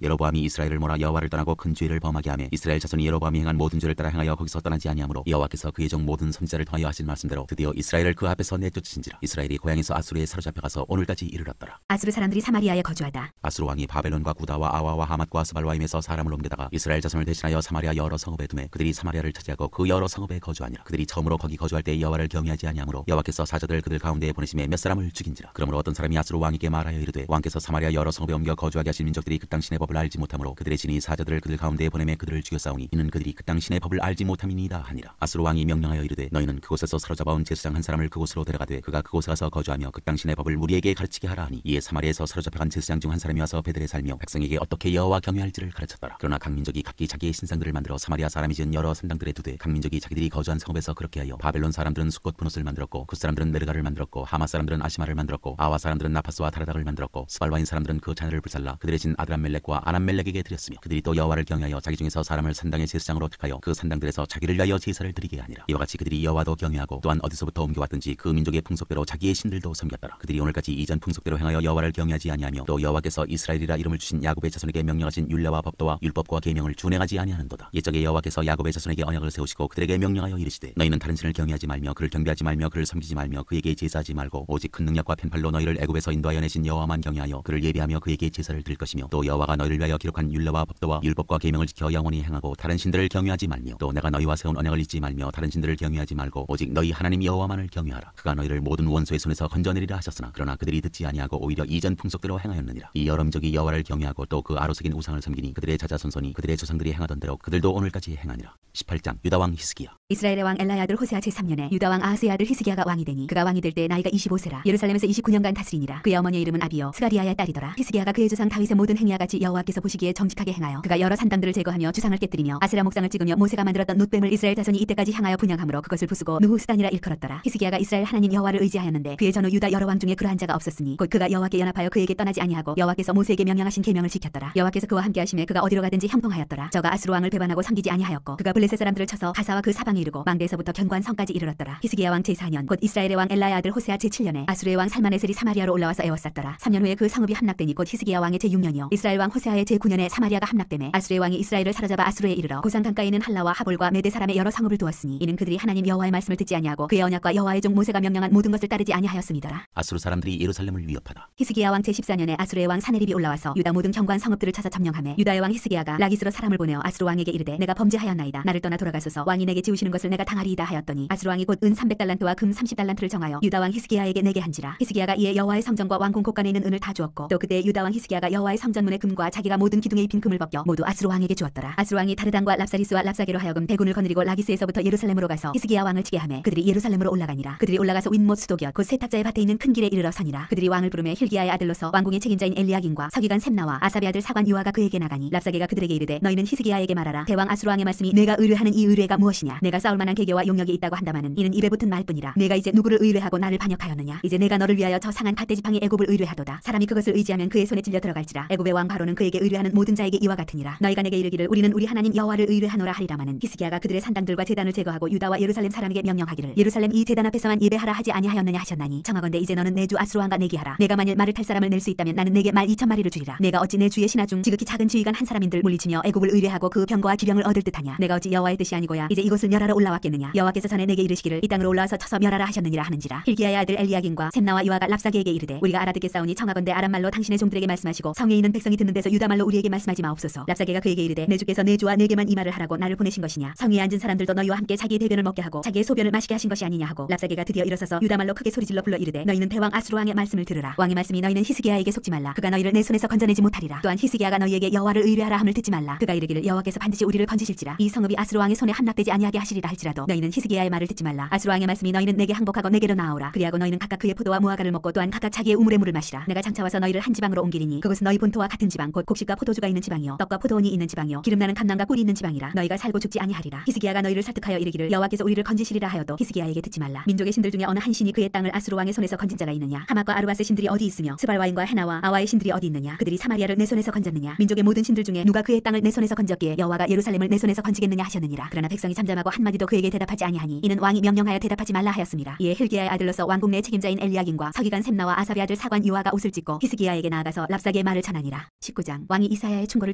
여로보암이 이스라엘을 몰아 여호와를 떠나고 큰 죄를 범하게 하며 이스라엘 자손이 여로보암이 행한 모든 죄를 따라 행하여 거기서 떠나지 아니하므로 여호와께서 그의 종 모든 선지자를 통하여 하신 말씀대로 드디어 이스라엘을 그 앞에서 내쫓으신지라. 이스라엘이 고향에서 아수르에 사로잡혀가서 오늘까지 이르렀더라. 아수르 사람들이 사마리아에 거주하다. 아수르 왕이 바벨론과 구다와 아와와 하맛과 스발와임에서 사람을 옮겨다가 이스라엘 자손을 대신하여 사마리아 여러 성읍에 두매 그들이 사마리아를 차지하고 그 여러 성읍에 거주하니라. 그들이 처음으로 거기 거주할 때 여호와를 경외하지 아니하므로 여호와께서 사자들을 그들 가운데에 보내심에 몇 사람을 죽인지라. 그러므로 어떤 사람이 아수르 왕에게 말하여 이르되 왕께서 사마리아 여러 성읍에 옮겨 거주하게 하신 민족들이 그 땅 신의 법을 알지 못하므로 그들의 신이 사자들을 그들 가운데에 보내매 그들을 죽였사오니 이는 그들이 그 땅 신의 법을 알지 못함이니이다 하니라. 아수르 왕이 명령하여 이르되 너희는 그곳에서 사로잡아온 제사장 한 사람을 그곳으로 데려가되 그가 그곳에 가서 거주하며 그 땅 신의 법을 우리에게 가르치게 하라 하니 이에 사마리아에서 사로잡혀간 제사장 중 한 사람이 와서 베들에 살며 백성에게 어떻게 여호와 경외할지를 가르쳤더라. 그러나 각 민족이 각기 자기의 신상들을 만들어 사마리아 사람이 지은 여러 산당들에 두되 각 민족이 자기들이 거주한 성읍에서 그렇게 하여 바벨론 사람들은 숫꽃 분옷을 만들었고 굿 사람들은 메르가를 만들었고 하마 사람들은 아시마를 만들었고 아와 사람들은 나파스와 다라닥을 만들었고 스발와인 사람들은 그 자녀를 불살라 그들의 신 아드람멜렉과 아람멜렉에게 드렸으며 그들이 또 여호와를 경외하여 자기 중에서 사람을 산당의 제사장으로 택하여 그 산당들에서 자기를 위하여 제사를 드리게 하니라. 이와 같이 그들이 여호와도 경외하고 또한 어디서부터 옮겨왔든지 그 민족의 풍속대로 자기의 신들도 섬겼더라. 그들이 오늘까지 이전 풍속대로 행하여 여호와를 경외하지 아니하며 또 여호와께서 이스라엘이라 이름을 주신 야곱의 자손에게 명령하신 율례와 법도와 율법과 계명을 준행하지 아니하는도다. 옛적에 여호와께서 야곱의 자손에게 언약을 세우시고 그들에게 명령하여 이르시되 너희는 다른 신을 경외하지 말며 그를 경배하지 말며 그를 섬기지 말며 그에게 제사하지 말고 오직 큰 능력과 편팔로 너희를 애굽에서 인도하여 내신 여호와만 경외하여 그를 예배하며 그에게 제사를 드릴 것이며 또 여호와가 너희를 위하여 기록한 율례와 법도와 율법과 계명을 지켜 영원히 행하고 다른 신들을 경외하지 말며 또 내가 너희와 세운 언약을 잊지 말며 다른 신들을 경외하지 말고 오직 너희 하나님 여호와만을 경외하라. 그가 너희를 모든 원수의 손에서 건져내리라 하셨으나 그러나 그들이 듣지 아니하고 오히려 이전 풍속대로 행하였느니라. 이 여러 민족이 여호와를 경외하고 또 그 아로새긴 우상을 섬기니 그들의 자자손손이 그들의 조상들이 행하던 대로 그들도 오늘까지 행하니라. 18장 유다 왕 히스기야. 이스라엘의 왕 엘라의 아들 호세아 제3년에 유다 왕 아하스의 아들 히스기야가 왕이 되니 그가 왕이 될 때 나이가 25세라. 예루살렘에서 29년간 다스리니라. 그의 어머니의 이름은 아비요 스가리아의 딸이더라. 히스기야가 그의 조상 다윗의 모든 행위와 같이 여호와께서 보시기에 정직하게 행하여 그가 여러 산당들을 제거하며 주상을 깨뜨리며 아세라 목상을 찍으며 모세가 만들었던 놋뱀을 이스라엘 자손이 이때까지 향하여 분향함으로 그것을 부수고 느후스단이라 일컬었더라. 히스기야가 이스라엘 하나님 여호와를 의지하였는데 그의 전후 유다 여러 왕 중에 그러한 자가 없었으니 곧 그가 여호와께 연합하여 그에게 떠나지 아니하고 여호와께서 모세에게 명령하신 계명을 지켰더라. 여호와께서 그와 함께 하심에 그가 어디로 가든지 형통하였더라. 저가 아수르 왕을 배반하고 섬기지 아니하였고 그가 블레셋 사람들을 쳐서 가사와 그 사방에 이르고 망대에서부터 견관 성까지 이르렀더라. 히스기야 왕 제4년 곧 이스라엘의 왕 엘라의 아들 호세아 제7년에 아수르의 왕 살마네셀이 사마리아로 올라와서 에워쌌더라. 3년 후에 그 성읍이 함락되니 곧 히스기야 왕의 제6년이요 이스라엘 왕 호세아의 제9년에 사마리아가 함락되매 아수르의 왕이 이스라엘을 사로잡아 아수르에 이르러 고산 강가에 있는 할라와 하볼과 메대 사람의 여러 성읍을 두었으니 이는 그들이 하나님 여호와의 말씀을 듣지 아니하고 그의 언약과 여호와의 종 모세가 명령한 모든 것을 따르지 아니하였음이더라. 아수르 사람들이 예루살렘을 위협하다. 히스기야 왕 제14년에 아수르의 왕 사네립이 올라와서 유다 모든 경관 성읍들을 쳐서 점령하매 유다의 왕 히스기야가 라기스로 사람을 보내어 아수르 왕에게 이르되 내가 범죄하였나이다. 나를 떠나 돌아가소서. 왕이 내게 지우시는 것을 내가 당하리이다 하였더니 아수르 왕이 곧 은 300달란트와 금 30달란트를 정하여 유다 왕 히스기야에게 내게 한지라. 히스기야가 이에 여호와의 성전과 왕궁 곳간에 있는 은을 다 주었고 또 그때 유다 왕 히스기야가 여호와의 성전문의 금과 자기가 모든 기둥에 입힌 금을 벗겨 모두 아수르 왕에게 주었더라. 아수르 왕이 다르단과 랍사리스와 랍사게로 하여금 대군을 거느리고 라기스에서부터 예루살렘으로 가서 히스기야 왕을 치게 하매 그들이 예루살렘으로 올라가니라. 그들이 올라가서 윗못 수도곁 곧 세탁자의 밭에 있는 큰 길에 이르러 이르러 서니라. 그들이 왕을 부르매 힐기야의 아들로서 왕궁의 책임자인 엘리야김과 서기관 셈나와 아사비 아들 사관 요아가 그에게 나가니 랍사게가 그들에게 이르되 너희는 히스기야에게 말하라. 대왕 아수르 왕의 말씀이 내가 의뢰하는 이 의뢰가 무엇이냐. 내가 싸울 만한 계계와 용력이 있다고 한다마는 이는 입에 붙은 말뿐이라. 내가 이제 누구를 의뢰하고 나를 반역하였느냐. 이제 내가 너를 위하여 저 상한 갓대 지팡이 애굽을 의뢰하도다. 사람이 그것을 의지하면 그의 손에 찔려 들어갈지라. 애굽의 왕 바로는 그에게 의뢰하는 모든 자에게 이와 같으니라. 너희가 내게 이르기를 우리는 우리 하나님 여호와를 의뢰하노라 하리라마는 히스기야가 그들의 산당들과 제단을 제거하고 유다와 예루살렘 사람에게 명령하기를 예루살렘 이 제단 앞에서만 예배하라 하지 아니하였느냐 하셨나니 청하건대 이제 너는 내 주 아수르 왕과 내게 하라. 내가 만일 말을 탈 사람을 낼 수 있다면 나는 내게 말 2,000마리를 주리라. 내가 어찌 내 주의 신하 중 지극히 작은 지휘관 한 사람인들 물리치며 애굽을 의뢰하고 그 병거와 기병을 얻을 듯하냐. 내가 어찌 여호와의 뜻이 아니고야 이제 이곳을 멸하러 올라왔겠느냐. 여호와께서 전에 내게 이르시기를 이 땅으로 올라와서 쳐서 멸하라 하셨느니라 하는지라. 힐기야의 아들 엘리야김과 셈나와 요아가 랍사게에게 이르되 우리가 알아듣겠사오니 청하건대 아람말로 당신의 종들에게 말씀하시고 성에 있는 백성이 듣는 데서 유다말로 우리에게 말씀하지 마옵소서. 랍사게가 그에게 이르되 내 주께서 내 주와 내게만 이 말을 하라고 나를 보내신 것이냐. 성 위에 앉은 사람들도 너희와 함께 자기의 대변을 먹게 하고 자기의 소변을 마시게 하신 것이 아니냐 하고 랍사게가 드디어 일어서서 유다말로 크게 소리질러 불러 이르되 너희는 대왕 아수르 왕의 말씀을 들으라. 왕의 말씀이 너희는 히스기야에게 속지 말라. 그가 너희를 내 손에서 건져내지 못하리라. 또한 히스기야가 너희에게 여호와를 의뢰하라 함을 듣지 말라. 그가 이르기를 여호와께서 반드시 우리를 건지실지라. 이 성읍이 아수르 왕의 손에 함락되지 아니하게 하시리라 할지라도 너희는 히스기야의 말을 듣지 말라. 아수르 왕의 말씀이 너희는 내게 항복하고 내게로 나아오라. 그리하고 너희는 각각 그의 포도와 무화과를 먹고 또한 각각 자기의 우물의 물을 마시라. 내가 장차 와서 너희를 한 지방으로 옮기리니 그것은 너희 본토와 같은 지방 곧 곡식과 포도주가 있는 지방이요 떡과 포도원이 있는 지방이요 기름나는 감남과 꿀이 있는 지방이라. 너희가 살고 죽지 아니하리라. 히스기야가 너희를 설득하여 이르기를 여호와께서 우리를 건지시리라 하여도 히스기야에게 듣지 말라. 민족의 신들 중에 어느 한 신이 그의 땅을 아수르 왕의 손에서 건진 자가 있느냐. 하맛과 아르바스 신들이 어디 있으며 스발와인과 헤나와 아와의 신들이 어디 있느냐. 그들이 사마리아를 내 손에서 건졌느냐. 민족의 모든 신들 중에 누가 그의 땅을 내 손에서 건졌기에 여호와가 예루살렘을 내 손에서 건지겠느냐 하셨느니라. 그러나 백성이 잠잠하고 한마디도 그에게 대답하지 아니하니 이는 왕이 명령하여 대답하지 말라 하였습니다. 이에 힐기야의 아들로서 왕궁 내 책임자인 엘리야김과 서기관 셈나와 아사비 아들 사관 요아가 옷을 찢고 히스기야에게 나아가서 랍사게의 말을 전하니라. 19장 왕이 이사야의 충고를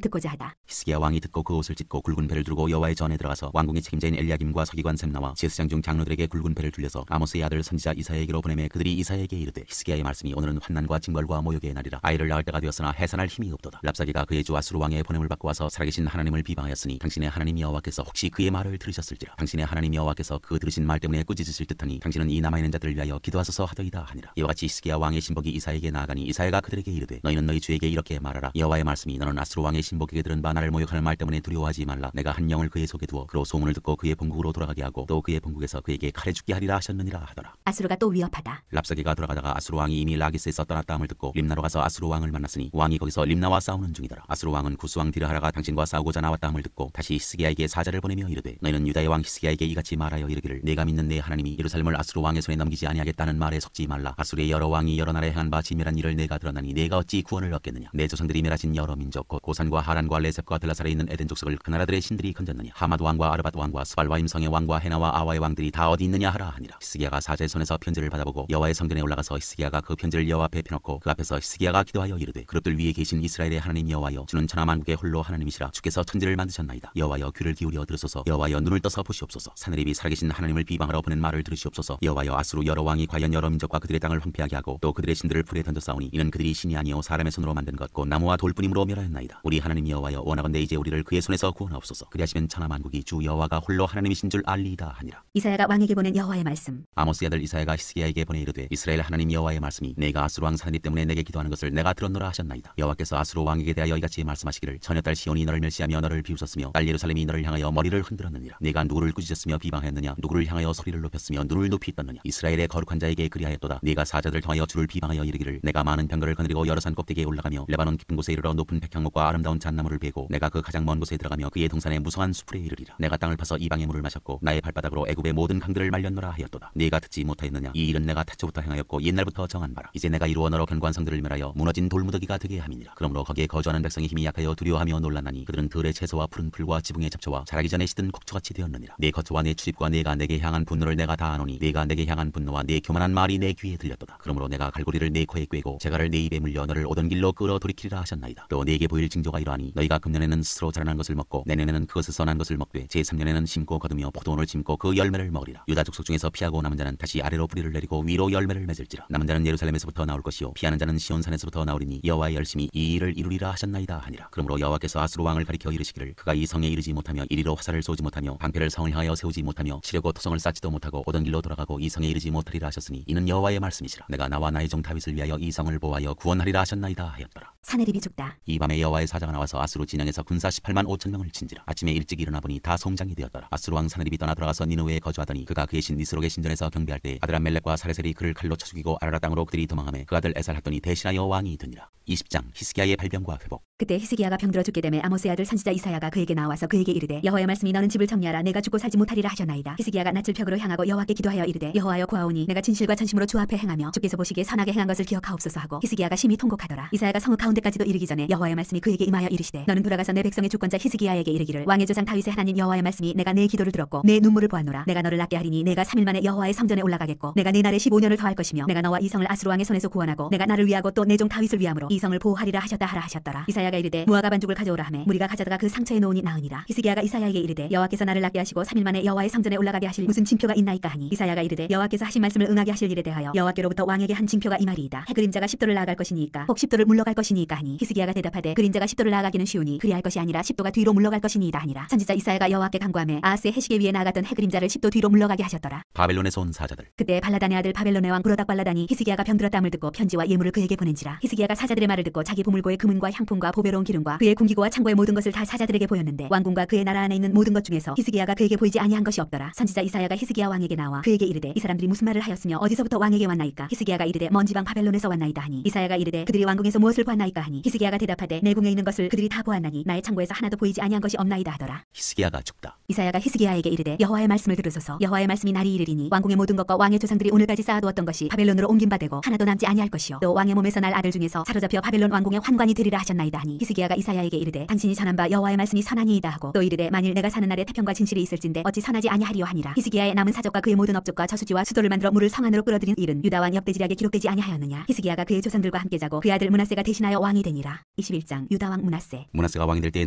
듣고자 하다. 히스기야 왕이 듣고 그 옷을 찢고 굵은 배를 두르고 여호와의 전에 들어가서 왕궁의 책임자인 엘리야김과 서기관 셈나와 제사장 중 장로들에게 굵은 배를 둘려서 아모스의 아들 선지자 이사야에게로 보내매 그들이 이사야에게 이르되 히스기야의 말씀이 오늘은 환난과 징벌과 모욕의 날이라. 아이를 낳을 때가 되었으나 해산할 힘이 없도다. 랍사게가 그의 주 아수르 왕의 보냄을 받고 와서 살아계신 하나님을 비방하였으니 당신의 하나님 여호와께서 혹시 그의 말을 들으셨을지라. 당신의 하나님 여호와께서 그 들으신 말 때문에 꾸짖으실 듯하니 당신은 이 남아있는 자들을 위하여 기도하소서 하더이다 하니라. 이와 같이 히스기야 왕의 신복이 이사야에게 나아가니 이사야가 그들에게 이르되 너희는 너희 주에게 이렇게 말하라. 여호와의 말씀이 너는 아수르 왕의 신복에게 들은 바 나를 모욕하는 말 때문에 두려워하지 말라. 내가 한 영을 그의 속에 두어 그로 소문을 듣고 그의 본국으로 돌아가게 하고 또 그의 본국에서 그에게 칼에 죽게 하리라 하셨느니라 하더라. 아수르가 또 위협하다. 랍사게가 돌아가다가 아수르 왕이 이미 라기스에서 떠났다 함을 듣고 림나로 가서 아수르 왕을 만났으니 왕이 거기서 림나와 싸우는 중이더라. 아수르 왕은 구스 왕 디르하라가 당신과 싸우고자 나왔다 함을 듣고 다시 히스기야에게 사자를 보내며 이르되 너희는 유다의 왕 히스기야에게 이같이 말하여 이르기를 내가 믿는 내 하나님이 예루살렘을 아수르 왕의 손에 넘기지 아니하겠다는 말에 속지 말라. 아수르의 여러 왕이 여러 나라에 행한 바 지멸한 일을 내가 드러나니 내가 어찌 구원을 얻겠느냐. 내 조상들이 멸하신 여러 민족 곧 고산과 하란과 레셉과 들라살에 있는 에덴 족속을 그 나라들의 신들이 건졌느냐. 하마드 왕과 아르밧 왕과 스발와임 성의 왕과 헤나와 아와의 왕들이 다 어디 있느냐 하라 하니라. 히스기야가 사자의 손에서 편지를 받아보고 여호와의 성전에 올라가서 히스기야가 그 편지를 여호와 앞에 펴놓고 그 앞에서 히스기야가 기도하여 이르되 그룹들 위에 계신 이스라엘의 하나님 여호와여 주는 천하만국의 홀로 하나님이시라. 주께서 천지를 만드셨나이다. 여호와여 귀를 기울여 들으소서. 여호와여 눈을 떠서 보시옵소서. 사내립이 살아계신 하나님을 비방하러 보낸 말을 들으시옵소서. 여호와여 아수르 여러 왕이 과연 여러 민족과 그들의 땅을 황폐하게 하고 또 그들의 신들을 불에 던져 싸우니 이는 그들이 신이 아니요 사람의 손으로 만든 것 곧 나무와 돌뿐임으로 멸하였나이다. 우리 하나님 여호와여 원하건대 이제 우리를 그의 손에서 구원하옵소서. 그리하시면 천하만국이 주 여호와가 홀로 하나님이신 줄 알리이다 하니라. 이사야가 왕에게 보낸 여호와의 말씀. 아모스의 아들 이사야가 히스기야에게 보내 이르되 이스라엘 하나님 여호와의 말씀이 내가 아수르 왕 사내립 때문에 내게 기도하는 것을 내가 들었노라 하셨나이다. 여호와께서 아수르 왕에게 대하여 이같이 말씀하시기를 처녀딸 시온이 너를 멸시하며 너를 비웃었으며 딸 예루살렘이 너를 향하여 머리를 흔들었느니라. 내가 누구를 꾸짖었으며 비방하였느냐. 누구를 향하여 소리를 높였으며 눈을 높이 떴느냐. 이스라엘의 거룩한 자에게 그리하였도다. 네가 사자들을 통하여 주를 비방하여 이르기를 내가 많은 병거를 거느리고 여러 산 꼭대기에 올라가며 레바논 깊은 곳에 이르러 높은 백향목과 아름다운 잣나무를 베고 내가 그 가장 먼 곳에 들어가며 그의 동산의 무성한 수풀에 이르리라. 내가 땅을 파서 이방의 물을 마셨고 나의 발바닥으로 애굽의 모든 강들을 말렸노라 하였도다. 네가 듣지 못하였느냐. 이 일은 내가 태초부터 행하였고 옛날부터 정한 바라. 이제 내가 이루어 너로 견고한 성들을 멸하여 무너진 돌무더기가 되게 함이니라. 그러므로 거기에 거주하는 백성의 힘이 약하여 두려워하며 놀라나니 그들은 들의 채소와 푸른 풀과 지붕의 잡초와 자라기 전에 시든 곡초같이 되었느니라. 내 거처와 내 출입과 내가 내게 향한 분노를 내가 다 아노니 내가 내게 향한 분노와 내 교만한 말이 내 귀에 들렸도다. 그러므로 내가 갈고리를 내 코에 꿰고 재갈을 내 입에 물려 너를 오던 길로 끌어 돌이키리라 하셨나이다. 또 내게 보일 징조가 이러하니 너희가 금년에는 스스로 자라난 것을 먹고 내년에는 그것에서 난 것을 먹되 제3년에는 심고 거두며 포도원을 심고 그 열매를 먹으리라. 유다 족속 중에서 피하고 남은 자는 다시 아래로 뿌리를 내리고 위로 열매를 맺을지라. 남은 자는 예루살렘에서부터 나올 것이요 피하는 자는 시온산에서부터 나오리니 여호와의 열심히 이 일을 이루리라 하셨나이다 하니라. 그러므로 여호와께서 아수르 왕을 가리켜 이르시기를 그가 이 성에 이르지 못하며 이리로 화살을 쏘지 못하며 방패를 성을 향하여 세우지 못하며 치려고 토성을 쌓지도 못하고 오던 길로 돌아가고 이 성에 이르지 못하리라 하셨으니 이는 여호와의 말씀이시라. 내가 나와 나의 종 다윗을 위하여 이 성을 보호하여 구원하리라 하셨나이다 하였더라. 사내립이 죽다. 이 밤에 여호와의 사자가 나와서 아수르 진영에서 군사 18만 5천 명을 친지라. 아침에 일찍 일어나 보니 다 송장이 되었더라. 아수르 왕 사내립이 떠나 돌아가서 니느웨에 거주하더니 그가 그의 신 니스록의 신전에서 경배할 때 아드람멜렉과 사레셀이 그를 칼로 쳐 죽이고 그리고 아라라 땅으로 그들이 도망하며 그 아들 에살핫돈이 대신하여 왕이 되니라. 20장 히스기야의 발병과 회복. 그때 히스기야가 병들어 죽게 되매 아모스의 아들 선지자 이사야가 그에게 나와서 그에게 이르되 여호와의 말씀이 너는 집을 정리하라 내가 죽고 살지 못하리라 하셨나이다. 히스기야가 낯을 벽으로 향하고 여호와께 기도하여 이르되 여호와여 구하오니 내가 진실과 전심으로 주 앞에 행하며 주께서 보시기에 선하게 행한 것을 기억하옵소서 하고 히스기야가 심히 통곡하더라. 이사야가 성읍 가운데까지도 이르기 전에 여호와의 말씀이 그에게 임하여 이르시되 너는 돌아가서 내 백성의 주권자 히스기야에게 이르기를 왕의 조상 다윗의 하나님 여호와의 말씀이 내가 내 기도를 들었고 내 눈물을 보았노라. 내가 너를 낫게 하리니 내가 3일 만에 여호와의 성전에 올라가겠고 내가 네 날에 15년을 더할 것이며 내가 너와 이 성을 아수르 왕의 손에서 구원하고 내가 나를 위하고 또 내 종 다윗을 위함으로 이 성을 보호하리라 하셨다 하라 하셨더라. 이사야가 이르되 무화과 반죽을 가져오라 하매 무리가 가져다가 그 상처에 놓으니 나으니라. 히스기야가 이사야에게 이르되 여호와께서 나를 낫게 하시고 3일 만에 여호와의 성전에 올라가게 하실 무슨 징표가 있나이까 하니 이사야가 이르되 여호와께서 하신 말씀을 응하게 하실 일에 대하여 여호와께로부터 왕에게 한 징표가 이 말이이다. 해 그림자가 10도를 나아갈 것이니이까 혹 10도를 물러갈 것이니이까 하니 히스기야가 대답하되 그림자가 10도를 나아가기는 쉬우니 그리할 것이 아니라 10도가 뒤로 물러갈 것이니이다 하니라. 선지자 이사야가 여호와께 간구하매 아하스의 해시계 위에 나아갔던 해 그림자를 10도 뒤로 물러가게 하셨더라. 바벨론에서 온 사자들. 그때 발라단의 아들 바벨론의 왕 브로닥 발라단이 히스기야가 병들었다함을 듣고 편지와 예물을 그에게 보낸지라. 히스기야가 사자들의 말을 듣고 자기 보물고의 금은과 향품과 보배로운 기름과 그의 궁기고와 창고의 모든 것을 다 사자들에게 보였는데 왕궁과 그의 나라 안에 있는 모든 것 중에서 히스기야가 그에게 보이지 아니한 것이 없더라. 선지자 이사야가 히스기야 왕에게 나와 그에게 이르되 이 사람들이 무슨 말을 하였으며 어디서부터 왕에게 왔나이까. 히스기야가 이르되 먼 지방 바벨론에서 왔나이다 하니 이사야가 이르되 그들이 왕궁에서 무엇을 보았나이까 하니 히스기야가 대답하되 내 궁에 있는 것을 그들이 다 보았나니 나의 창고에서 하나도 보이지 아니한 것이 없나이다 하더라. 히스기야가 죽다. 이사야가 히스기야에게 이르되 여호와의 말씀을 들으소서. 여호와의 말씀이 날이 이르리니 왕궁의 모든 것과 왕의 조상들이 오늘까지 쌓아두었던 것이 바벨론으로 옮긴 바 되고 하나도 남지 아니할 것이요 또 왕의 몸에서 날 아들 중에서 사로잡혀 바벨론 왕궁의 환관이 되리라 하셨나이다 하니 히스기야가 이사야에게 이르되 당신이 전한 바 여호와의 말씀이 선하니이다 하고 또 이르되 만일 내가 사는 날에 태평과 진실이 있을진데 어찌 선하지 아니하리요 하니라. 히스기야의 남은 사적과 그의 모든 업적과 저수지와 수도를 만들어 물을 성 안으로 끌어들인 일은 유다 왕 역대지략에 기록되지 아니하였느냐. 히스기야가 그의 조상들과 함께 자고 그의 아들 므낫세가 대신하여 왕이 되니라. 21장 유다 왕 므낫세. 므낫세가 왕이 될 때의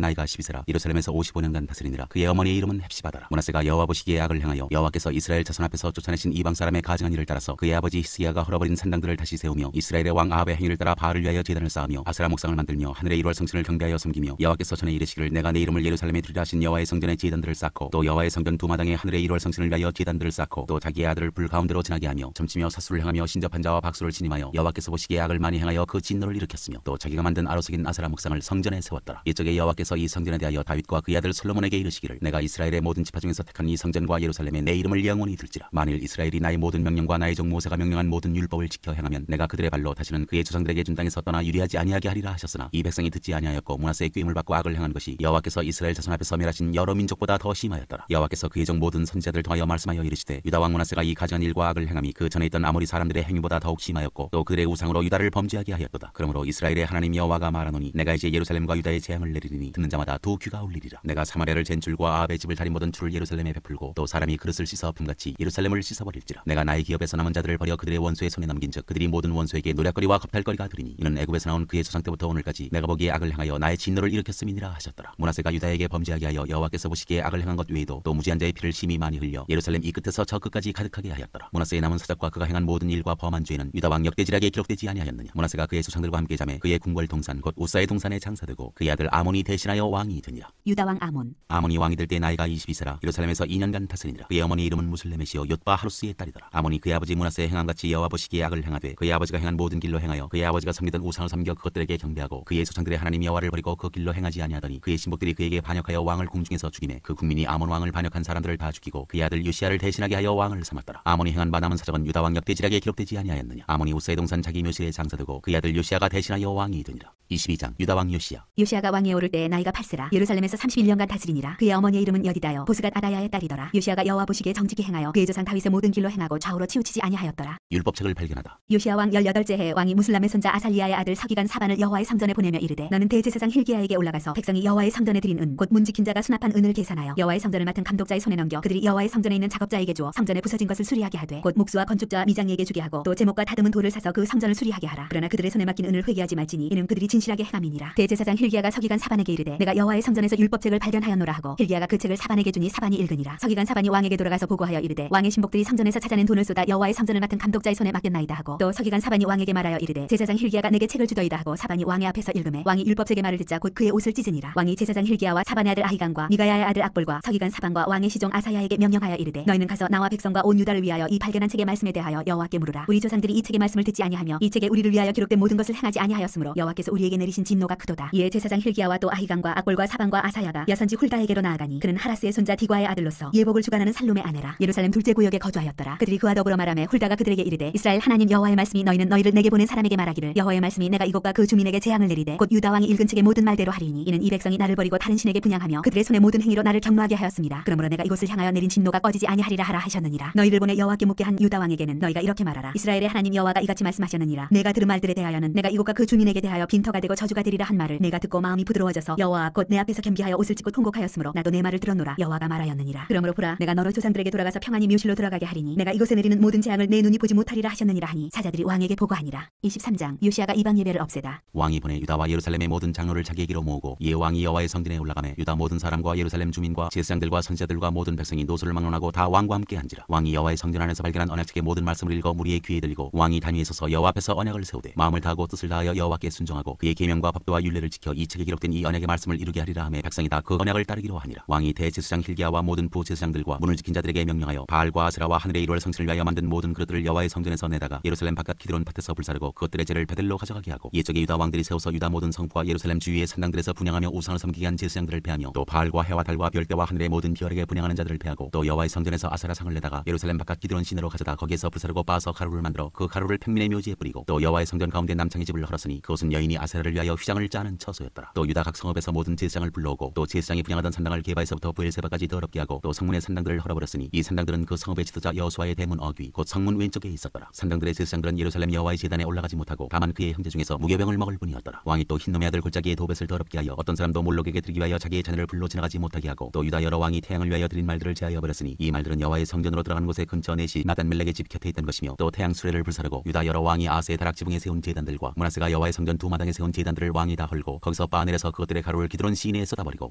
나이가 12세라 예루살렘에서 55년간 다스리니라. 그의 어머니의 이름은 헵시바다라. 므낫세가 여호와 보시기에 악을 행하여 여호와께서 이스라엘 자손 앞에서 쫓아내신 이방 사람의 가증한 일을 따라서 그의 아버지 히스기야가 헐어버린 산당들을 다시 세우며 이스라엘의 왕 아합의 행위를 따라 바알을 위하여 제단을 쌓으며 아세라 목상을 만들며 하늘의 1월 성신을 경배하여 섬기며 여호와께서 전에 이르시기를 내가 내 이름을 예루살렘에 두리라 하신 여호와의 성전에 제단들을 쌓고 또 여호와의 성전 두 마당에 하늘의 1월 성신을 위하여 제단들을 쌓고 또 자기의 아들을 불 가운데로 지나게 하며 점치며 사수를 행하며 신접한 자와 박수를 치님하여 여호와께서 보시기에 악을 많이 행하여 그 진노를 일으켰으며 또 자기가 만든 아로색인 아세라 목상을 성전에 세웠더라. 이쪽에 여호와께서 이 성전에 대하여 다윗과 그의 아들 솔로몬에게 이르시기를 내가 이스라엘의 모든 지파 중에서 택한 이 성전과 예루살렘에 내 이름을 영원히 둘지라. 만일 이스라엘이 나의 모든 명령과 나의 종 모세가 명령한 모든 율법을 지켜 행하면 내가 그들의 발로 다시는 그의 조상들에게 준 땅에서 떠나 유리하지 아니하게 하리라 하셨으나 이 백성이 듣지 아니하였고 므낫세의 꾀임을 받고 악을 행한 것이 여호와께서 이스라엘 자손 앞에서 멸하신 여러 민족보다 더 심하였더라. 여호와께서 그의 종 모든 선지자들 통하여 말씀하여 이르시되 유다 왕 므낫세가 이 가증한 일과 악을 행함이 그 전에 있던 아모리 사람들의 행위보다 더욱 심하였고 또 그들의 우상으로 유다를 범죄하게 하였도다. 그러므로 이스라엘의 하나님 여호와가 말하노니 내가 이제 예루살렘과 유다의 재앙을 내리리니 듣는 자마다 두 귀가 울리리라. 내가 사마리아를 잰 줄과 아합의 집을 다린 모든 줄을 예루살렘에 베풀고 또 사람이 그릇을 씻어 품같이 예루살렘을 씻어버릴지라. 내가 나의 기업에서 남은 자들을 버려 그들의 원수의 손에 넘긴즉 그들이 모든 원수에게 노략거리와 겁탈거리가 되리니 이는 애굽에서 나온 그의 조상 때부터 오늘까지 내가 보기에 악을 행하여 나의 진노를 일으켰음이니라 하셨더라. 므낫세가 유다에게 범죄하게 하여 여호와께서 보시기에 악을 행한 것 외에도 또 무지한 자의 피를 심히 많이 흘려 예루살렘 이 끝에서 저 끝까지 가득하게 하였더라. 므낫세의 남은 사적과 그가 행한 모든 일과 범한 죄는 유다 왕 역대지략에 기록되지 아니하였느냐. 므낫세가 그의 조상들과 함께 자매 그의 궁궐 동산 곧 우사의 동산에 장사되고 그의 아들 아몬이 대신하여 왕이 되니라. 유다 왕 아몬. 아몬이 왕이 될 때 나이가 22세라 예루살렘에서 2년간 다스리니라. 그의 어머니 이름은 무슬레메시오 옅바 하루스의 딸이더라. 아몬이 그의 아버지 므낫세의 행함같이 여호와 보시기에 악을 행하되 그의 아버지가 행한 모든 길로 행하여 그의 아버지가 섬기던 우상을 섬겨 그것들에게 경배하고 그의 조상들의 하나님 여호와를 버리고 그 길로 행하지 아니하더니 그의 신복들이 그에게 반역하여 왕을 궁중에서 죽이매 그 국민이 아몬 왕을 반역한 사람들을 다 죽이고 그의 아들 요시야를 대신하게 하여 왕을 삼았더라. 아몬이 행한 바 남은 사적은 유다 왕 역대지략에 기록되지 아니하였느냐. 아몬이 우사의 동산 자기 묘실에 장사되고 그의 아들 요시야가 대신하여 왕이 되니라. 22장 유다 왕 요시야. 요시야가 왕위에 오를 때 나이가 8세라 예루살렘에서 31년간 다스리니라. 그의 어머니의 이름은 여디다요 보스갓 아다야의 딸이더라. 요시야가 여호와 보시기에 정직히 행하여 그의 조상 다윗의 모든 길로 행하고 좌우로 치우치지 아니하였더라. 율법책을 발견하다. 요시야 왕 18째 해 왕이 무슬람의 손자 아살리야의 아들 서기관 사반을 여호와의 성전에 보내며 이르되 너는 대제사장 힐기야에게 올라가서 백성이 여호와의 성전에 드린 은 곧 문 지킨 자가 수납한 은을 계산하여 여호와의 성전을 맡은 감독자의 손에 넘겨 그들이 여호와의 성전에 있는 작업자에게 주어 성전에 부서진 것을 수리하게 하되 곧 목수와 건축자와 미장이에게 주게 하고 또 제목과 다듬은 돌을 사서 그 성전을 수리하게 하라. 그러나 그들의 손에 맡긴 은을 회개하지 말지니 이는 그들이 진실하게 행함이니라. 대제사장 힐기야가 서기관 사반에게 이르되 내가 여호와의 성전에서 율법책을 발견하였노라 하고 힐기야가 그 책을 사반에게 주니 사반이 읽으니라. 서기관 사반이 왕에게 돌아가서 보고하여 이르되 왕의 신복들이 성전에서 찾아낸 돈을 쏟아 여호와의 성전을 맡은 감독자의 손에 맡겼나이다 하고 또 서기관 사반이 왕에게 말하여 이르되 제사장 힐기야가 내게 책을 주더이다 하고 사반이 왕의 앞에서 읽음에 왕이 율법책의 말을 듣자 곧 그의 옷을 찢으니라. 왕이 제사장 힐기야와 사반의 아들 아히간과 미가야의 아들 악볼과 서기관 사반과 왕의 시종 아사야에게 명령하여 이르되 너희는 가서 나와 백성과 온 유다를 위하여 이 발견한 책의 말씀에 대하여 여호와께 물으라. 우리 조상들이 이 책의 말씀을 듣지 아니하며 이 책에 우리를 위하여 기록된 모든 것을 행하지 아니하였으므로 여호와께서 우리에게 내리신 진노가 크도다. 이에 제사장 힐기야와 또 아히간과 악볼과 사반과 아사야가 여선지 훌다에게로 나아가니 그는 하라스의 손자 디과의 아들로서 예복을 주관하는 살룸의 아내라. 예루살렘 둘째 구역에 거주하였더라. 그들이 그와 더불어 말하며 훌다가 그들에게 이르되 이스라엘 하나님 여호와의 말씀이 너희는 너희를 내게 보낸 사람에게 말하기를 여호와의 말씀이 내가 이곳과 그 주민에게 재앙을 내리되 곧 유다 왕이 읽은 책의 모든 말대로 하리니 이는 이 백성이 나를 버리고 다른 신에게 분향하며 그들의 손의 모든 행위로 나를 경노하게 하였습니다. 그러므로 내가 이곳을 향하여 내린 진노가 꺼지지 아니하리라 하라 하셨느니라. 너희를 보내 여호와께 묻게 한 유다 왕에게는 너희가 이렇게 말하라. 이스라엘의 하나님 여호와가 이같이 말씀하셨느니라. 내가 들은 말들에 대하여는 내가 이곳과 그 주민에게 대하여 빈터가 되고 저주가 되리라 한 말을 내가 듣고 마음이 부드러워져서 여호와 곧 내 앞에서 겸비하여 옷을 찢고 통곡하였으므로 나도 내 말을 들었노라. 여호와가 말하였느니라. 그러므로 보라 내가 너로 조상들에게 돌아가서 평안히 묘실로 들어가게 하리니 내가 이곳에 내리는 모든 재앙을 내 눈이 보지 못하리라 하셨느니라 하니 사자들이 왕에게 보고하니라. 23장 요시아가 이방 예배를 없애다. 왕이 보내 유다와 예루살렘의 모든 장로를 자기에게로 모으고 이에 왕이 여호와의 성전에 올라가매 유다 모든 사람과 예루살렘 주민과 제사장들과 선지자들과 모든 백성이 노소를 막론하고 다 왕과 함께 한지라. 왕이 여호와의 성전 안에서 발견한 언약책의 모든 말씀을 읽어 무리의 귀에 들리고 왕이 단위에 서서 여호와 앞에서 언약을 세우되 마음을 다하고 뜻을 다하여 여호와께 순종하고 그의 계명과 법도와 율례를 지켜 이 책에 기록된 이 언약의 말씀을 이루게 하리라 하며 백성이 다 그 언약을 따르기로 하니라. 왕이 대제사장 힐기야와 모든 부제사장들과 문을 지킨 자들에게 명령하여 바알과 아세라와 하늘의 이루를 성신을 위하여 만든 모든 그릇들을 여호와의 성전에서 내다가 예루살렘 바깥 기드론 밭에서 불사르고 그것들의 재를 베들로 가져가게 하고 옛적에 유다 왕들이 세워서 유다 모든 성과 예루살렘 주위의 산당들에서 분향하며 우상을 섬기게 한 제사장들을 패하며 또 바알과 해와 달과 별대와 하늘의 모든 별에게 분향하는 자들을 패하고 또 여호와의 성전에서 아세라상을 내다가 예루살렘 바깥 기드론 시내로 가져다 거기에서 불사르고 빻아서 가루를 만들어 그 가루를 평민의 묘지에 뿌리고 또 여호와의 성전 가운데 남창의 집을 헐었으니 그것은 여인이 아세라를 위하여 휘장을 짜는 처소였더라. 또 유다 각 성읍에서 모든 제사장을 불러오고 또 제사장이 분향하던 산당을 게바에서부터 부엘세바까지 더럽게 하고 또 성문의 산당들을 헐어버렸으니 이 산당들은 그 성읍의 지도자 여호수아의 대문 어귀 곧 성문 왼쪽에 있었더라. 산당들의 제사장들은 예루살렘 여호와의 제단에 올라가지 못하고 다만 그의 형제 중에서 무교병을 먹을 뿐이었더라. 왕이 또 흰놈의 아들 골짜기의 도벳을 더럽게 하여 어떤 사람도 몰록에게 드리기 위하여 자기의 자녀를 불로 지나가지 못하게 하고 또 유다 여러 왕이 태양을 위하여 드린 말들을 제하여 버렸으니 이 말들은 여호와의 성전으로 들어가는 곳의 근처 넷이 나단멜렉의 집 곁에 있던 것이며 또 태양 수레를 불사르고 유다 여러 왕이 아스의 다락 지붕에 세운 제단들과 므낫세가 여호와의 성전 두 마당에 세운 제단들을 왕이 다 헐고 거기서 빻아내려서 그것들의 가루를 기드론 시내에 쏟아버리고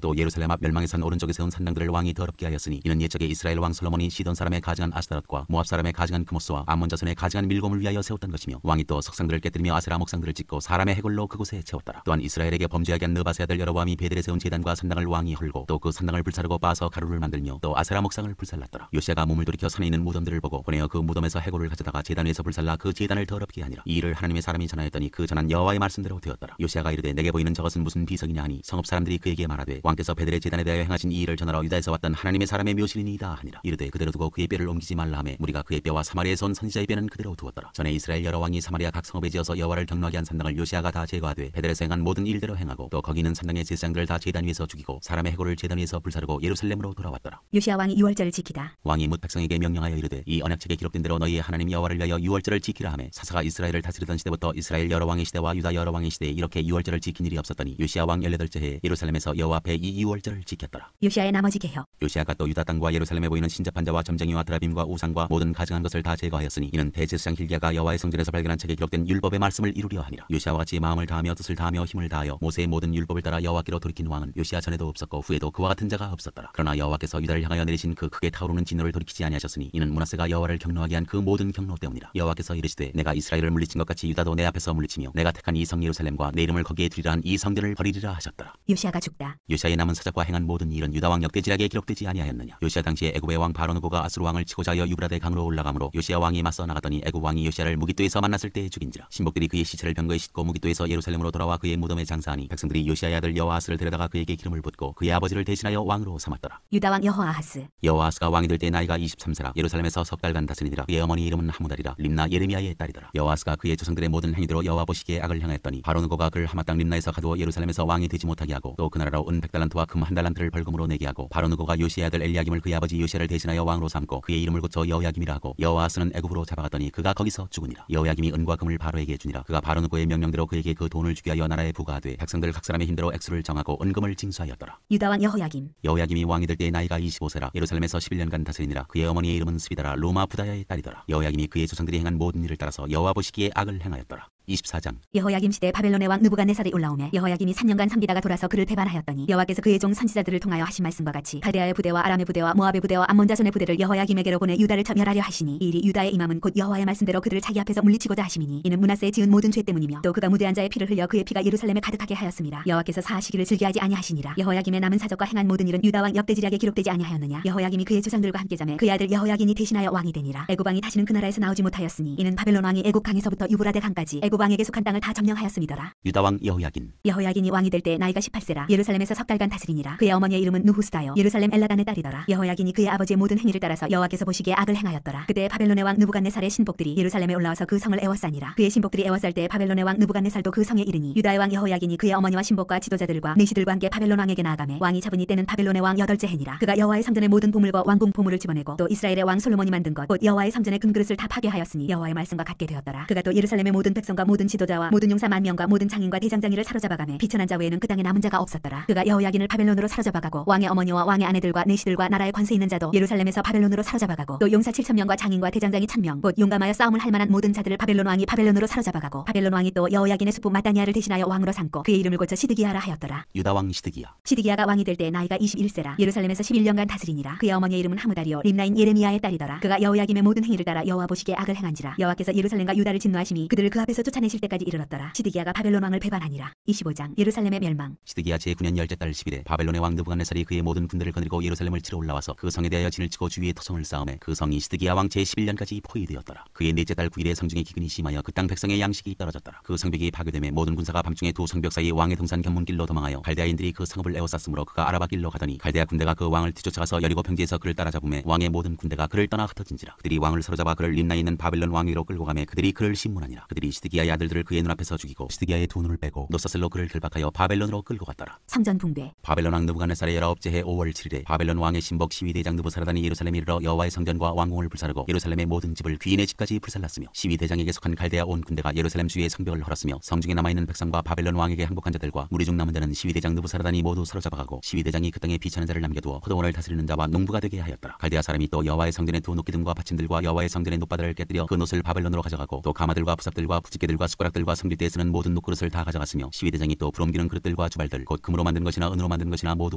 또 예루살렘 앞 멸망의 산 오른쪽에 세운 산당들을 왕이 더럽게 하였으니 이는 옛적에 이스라엘 왕 솔로몬이 시돈 사람의 가증한 아스타롯과 모압 사람의 가증한 크모스와 암몬 자손의 가증한 밀곰을 위하여 세웠던 것이며 왕이 또 석상들을 깨뜨리며 아세라 목상들을 찍고 사람의 해골로 그곳에 채웠더라. 또한 이스라엘에게 범죄하게 한 느바세 아들 여로보암이 베델에 세운 제단과 산당을 왕이 헐고 또 그 산당을 불사르고 빻아서 가루를 만들며 또 아세라 목상을 불살랐더라. 요시아가 몸을 돌이켜 산에 있는 무덤들을 보고 보내어 그 무덤에서 해골을 가져다가 제단 위에서 불살라 그 제단을 더럽게 하니라. 이 일을 하나님의 사람이 전하였더니 그 전한 여호와의 말씀대로 되었더라. 요시아가 이르되 내게 보이는 저것은 무슨 비석이냐 하니 성읍 사람들이 그에게 말하되 왕께서 베델의 제단에 대하여 행하신 이 일을 전하러 유다에서 왔던 하나님의 사람의 묘실이니이다 하니라. 이르되 그대로 두고 그의 뼈를 옮기지 말라 하매 무리가 그의 뼈와 사마리아에서 온 선지자의 뼈는 그대로 두었더라. 전에 이스라엘 여러 왕이 사마리아 각 성읍에 지어서 여호와를 경노하게 한 산당을 요시아가 다 제거하되 베델에서 행한 모든 일대로 행하고 또 거기 있는 산당의 제사장들을 다 제단 위에서 죽이고 사람의 해골을 제단 위에서 불사르고 예루살렘으로 돌아왔더라. 요시아 왕이 유월절을 지키다. 왕이 뭇 백성에게 명령하여 이르되 이 언약책에 기록된 대로 너희의 하나님 여호와를 위하여 유월절을 지키라 하매 사사가 이스라엘을 다스리던 시대부터 이스라엘 여러 왕의 시대와 유다 여러 왕의 시대에 이렇게 유월절을 지킨 일이 없었더니 요시아 왕 18째 해에 예루살렘에서 여호와 앞에 이 유월절을 지켰더라. 요시아의 나머지 개혁. 요시아가 또 유다 땅과 예루살렘에 보이는 신접한 자와 점쟁이와 드라빔과 우상과 모든 가증한 것을 다 제거하였으니 이는 대제사장 힐기야가 여호와의 성전에서 발견한 책에 기록된 율법의 말씀을 이루려 하니라. 요시아와 같이 마음을 다하며 뜻을 다하며 힘을 다하여 모세의 모든 율법을 따라 여호와께로 돌이킨 왕은 요시아 전에도 없었고 후에도 그와 같은 자가 없었더라. 그러나 여호와께서 유다를 향하여 내리신 그 크게 타오르는 진노를 돌이키지 아니하셨으니 이는 므낫세가 여호와를 경노하게 한 그 모든 경노 때문이라. 여호와께서 이르시되 내가 이스라엘을 물리친 것 같이 유다도 내 앞에서 물리치며 내가 택한 이 성 예루살렘과 내 이름을 거기에 두리라 한 이 성전을 버리리라 하셨더라. 요시아가 죽다. 요시아의 남은 사적과 행한 모든 일은 유다 왕 역대지략에 기록되지 아니하였느냐. 요시아 당시에 애굽의 왕 바로누고가 아수르 왕을 치고자 하여 유브라데 강으로 올라가므로 요시아 왕이 맞서 나갔더니 애굽 왕이 요시아를 무깃도에서 만났을 때에 죽인지라. 신복들이 그의 시체를 병거에 싣고 무깃도에서 예루살렘으로 돌아와 그의 무덤에 장사하니 백성들이 요시아의 아들 여호아스를 데려다가 그에게 기름을 붓고 그의 아버지를 대신하여 왕으로 삼았더라. 유다 왕 여호아하스. 여호아스가 왕이 될 때 나이가 23세라 예루살렘에서 석 달간 다스리니라. 그의 어머니 이름은 하무달이라 림나 예레미야의 딸이더라. 여호아스가 그의 조상들의 모든 행위대로 여호와 보시기에 악을 행하였더니 바로누고가 그를 하마 땅 림나에서 가두어 예루살렘에서 왕이 되지 못하게 하고 또 그 나라로 은 100달란트와 금 1달란트를 벌금으로 내게 하고 바로누고가 요시아의 아들 엘리야김을 그의 아버지 요시아를 대신하여 왕으로 삼고 그의 이름을 고쳐 여호야김이라 하고 여호아스는 애굽으로 잡아갔더니 그가 거기서 죽으니라. 여호야김이 은과 금을 바로에게 주니라. 그가 바로누고의 명령대로 그에게 그 돈을 주게 하여 나라에 부과하되 백성들 각 사람의 힘대로 액수를 정하고 은금을 징수하였더라. 유다 왕 여호야김. 여호야김이 왕이 될 때 나이가 25세라 예루살렘에서 11년간 다스리니라. 그의 어머니의 이름은 스비다라 로마 부다야의 딸이더라. 여호야김이 그의 조상들이 행한 모든 일을 따라서 여호와 보시기에 악을 행하였더라. 24장. 여호야김 시대 바벨론의 왕 느부갓네살이 올라오매 여호야김이 3년간 섬기다가 돌아서 그를 배반하였더니 여호와께서 그의 종 선지자들을 통하여 하신 말씀과 같이 갈대아의 부대와 아람의 부대와 모압의 부대와 암몬 자손의 부대를 여호야김에게로 보내 유다를 멸하려 하시니 이 일이 유다의 임함은 곧 여호와의 말씀대로 그들을 자기 앞에서 물리치고자 하심이니 이는 므낫세의 지은 모든 죄 때문이며 또 그가 무대한 자의 피를 흘려 그의 피가 예루살렘에 가득하게 하였습니다. 여호와께서 사하시기를 즐겨하지 아니하시니라. 여호야김의 남은 사적과 행한 모든 일은 유다 왕 역대지략에 기록되지 아니하였느냐. 여호야김이 그의 조상들과 함께 자매 그의 아들 여호야긴이 대신하여 왕이 되니라. 애굽 왕이 다시는 그 나라에서 나오지 못하였으니 이는 바벨론 왕이 애굽 강에서부터 유브라데 강까지 애굽 애굽 왕에게 속한 땅을 다 점령하였음이더라. 유다 왕 여호야긴. 여호야긴이 왕이 될 때 나이가 18세라. 예루살렘에서 석 달간 다스리니라. 그의 어머니의 이름은 누후스다요. 예루살렘 엘라단의 딸이더라. 여호야긴이 그의 아버지의 모든 행위를 따라서 여호와께서 보시기에 악을 행하였더라. 그때 바벨론의 왕 느부갓네살의 신복들이 예루살렘에 올라와서 그 성을 애워싸니라. 그의 신복들이 애워쌀 때 바벨론의 왕 느부갓네살도 그 성에 이르니 유다의 왕 여호야긴이 그의 어머니와 신복과 지도자들과 내시들과 함께 바벨론 왕에게 나아가매 왕이 잡은 이때는 바벨론의 왕 8째 해니라. 그가 여호와의 성전의 모든 보물과 왕궁 보물을 집어내고 또 이스라엘의 왕 솔로몬이 만든 것 곧 여호와의 성전의 금그릇을 다 파괴하였으니 여호와의 말씀과 같게 되었더라. 그가 또 예루살렘의 모든 백성과 모든 지도자와 모든 용사 10,000명과 모든 장인과 대장장이를 사로잡아가매 비천한 자 외에는 그 땅에 남은 자가 없었더라. 그가 여호야긴을 바벨론으로 사로잡아가고 왕의 어머니와 왕의 아내들과 내시들과 나라의 권세 있는 자도 예루살렘에서 바벨론으로 사로잡아가고 또 용사 7,000명과 장인과 대장장이 1,000명 곧 용감하여 싸움을 할 만한 모든 자들을 바벨론 왕이 바벨론으로 사로잡아가고 바벨론 왕이 또 여호야긴의 수부 마다니아를 대신하여 왕으로 삼고 그의 이름을 고쳐 시드기야라 하였더라. 유다 왕 시드기야. 시드기야가 왕이 될 때 나이가 21세라. 예루살렘에서 11년간 다스리니라. 그의 어머니의 이름은 하무다리오 림나인 예레미야의 딸이더라. 그가 여호야김의 모든 행위를 따라 여호와 보시기에 악을 행한지라. 여호와께서 예루살렘과 유다를 진노하심이 그들을 그 앞에서 쫓아내실 때까지 이르렀더라. 시드기야가 바벨론 왕을 배반하니라. 25장 예루살렘의 멸망. 시드기야 제9년 10째 달 10일에 바벨론의 왕 느부갓네살이 그의 모든 군대를 거느리고 예루살렘을 치러 올라와서 그 성에 대하여 진을 치고 주위에 토성을 쌓음에 그 성이 시드기야 왕 제11년까지 포위되었더라. 그의 넷째 달 9일에 성중의 기근이 심하여 그 땅 백성의 양식이 떨어졌더라. 그 성벽이 파괴되매 모든 군사가 밤중에 두 성벽 사이 왕의 동산 견문길로 도망하여 갈대아인들이 그 성읍을 에워쌌으므로 그가 아라바 길로 가더니 갈대아 군대가 그 왕을 뒤쫓아가서 여리고 평지에서 그를 따라잡음에 왕의 모든 군대가 그를 떠나 흩어진지라. 그들이 왕을 사로잡아 그를 림나에 있는 바벨론 왕위로 끌고 가매 그들이 그를 심문하니라. 그들이 시드기야의 아들들을 그의 눈앞에서 죽이고 시드기야의 두 눈을 빼고 노사슬로 그를 결박하여 바벨론으로 끌고 갔더라. 성전 붕괴. 바벨론 왕 느부갓네살의 19째 해 5월 7일에 바벨론 왕의 신복 시위대장 느부사라단이 예루살렘에 이르러 여호와의 성전과 왕궁을 불사르고 예루살렘의 모든 집을 귀인의 집까지 불살랐으며 시위대장에게 속한 갈대아 온 군대가 예루살렘 주위의 성벽을 헐었으며 성중에 남아있는 백성과 바벨론 왕에게 항복한 자들과 무리 중 남은 자는 시위대장 느부사라단이 모두 사로잡아가고 시위대장이 그 땅에 비천한 자를 남겨두어 포도원을 다스리는 자와 농부가 되게 하였더라. 갈대아 사람이 또 여호와의 성전의 두 녹기둥과 받침들과 여호와의 성전의 녹바들을 깨뜨려 그 놋을 바벨론으로 가져가고 또 가마들과 부삽들과 부집개들과 숟가락들과 섬길 때 쓰는 모든 녹그릇을 다 가져갔으며 시위대장이 또 부럼기는 그릇들과 주발들 곧 금으로 만든 것이나 은으로 만든 것이나 모두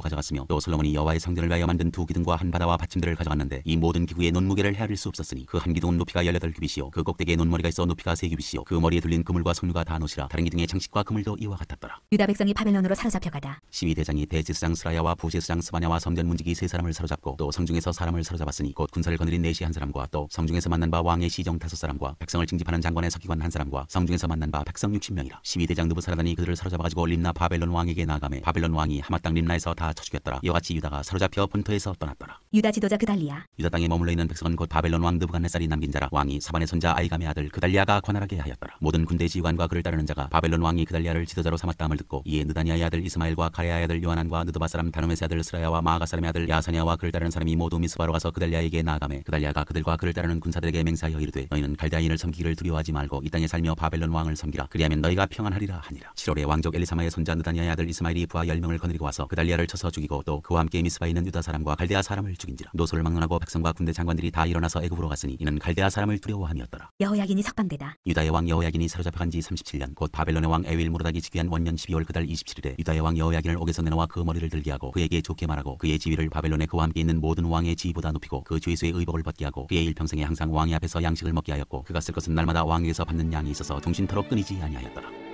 가져갔으며 또 솔로몬이 여호와의 성전을 위하여 만든 두 기둥과 한 바다와 받침들을 가져갔는데 이 모든 기구의 논무게를 헤아릴 수 없었으니 그 한 기둥은 높이가 18규빗이요 그 꼭대기에 논머리가 있어 높이가 3규빗이요 그 머리에 둘린 그물과 석류가 다 놋이라 다른 기둥의 장식과 그물도 이와 같았더라. 유다 백성이 바벨론으로 사로잡혀가다. 시위대장이 대제사장 스라야와 부제사장 스바냐와 성전 문지기 3사람을 사로잡고 또 성중에서 사람을 사로잡았으니 곧 군사를 거느린 내시 한 사람과 또 성중에서 만난 바 왕의 시정 5사람과 백성을 징집하는 장관의 서기관 한 사람과 성중에서 만난 바 백성 60명이라. 시위대장 느부사라단이 그들을 사로잡아가지고 림나 바벨론 왕에게 나아가매 바벨론 왕이 하마 땅 림나에서 다 쳐 죽였더라. 이와 같이 유다가 사로잡혀 본토에서 떠났더라. 유다 지도자 그달리야. 유다 땅에 머물러 있는 백성은 곧 바벨론 왕 느부갓네살이 남긴 자라. 왕이 사반의 손자 아이감의 아들 그달리아가 관할하게 하였더라. 모든 군대 지휘관과 그를 따르는 자가 바벨론 왕이 그달리아를 지도자로 삼았다함을 듣고 이에 느다니아의 아들 이스마엘과 가레아의 아들 요하난과 느드바 사람 다누메스의 아들 스라야와 마아가 사람의 아들 야사냐와 그를 따르는 사람이 모두 미스바로 가서 그달리아에게 나아가매 그달리아가 그들과 그를 따르는 군사들에게 맹세하여 이르되 너희는 갈대아인을 섬기기를 두려워하지 말고 이 땅에 살며 바벨론 왕을 섬기라. 그리하면 너희가 평안하리라 하니라. 7월에 왕족 엘리사마의 손자 느다니아의 아들 이스마엘이 부하 10명을 거느리고 와서 그달리아를 쳐서 죽이고 또 그와 함께 미스바에 있는 유다 사람과 갈대아 사람을 죽인지라. 노소를 막론하고 백성과 군대 장관들이 다 일어나서 애굽으로 갔으니 이는 갈대아 사람을 두려워함이었더라. 여호야긴이 석방되다. 유다의 왕 여호야긴이 사로잡혀간 지 37년 곧 바벨론의 왕 에윌 무르닥이 즉위한 원년 12월 그달 27일에 유다의 왕 여호야긴을 옥에서 내놓아 그 머리를 들게 하고 그에게 좋게 말하고 그의 지위를 바벨론에 그와 함께 있는 모든 왕의 지위보다 높이고 그 죄수의 의복을 벗게 하고 그의 일평생에 항상 왕의 앞에서 양식을 먹게 하였고 그가 쓸 것은 날마다 왕에게서 받는 양이 있어서 종신토록 끊이지 아니하였더라.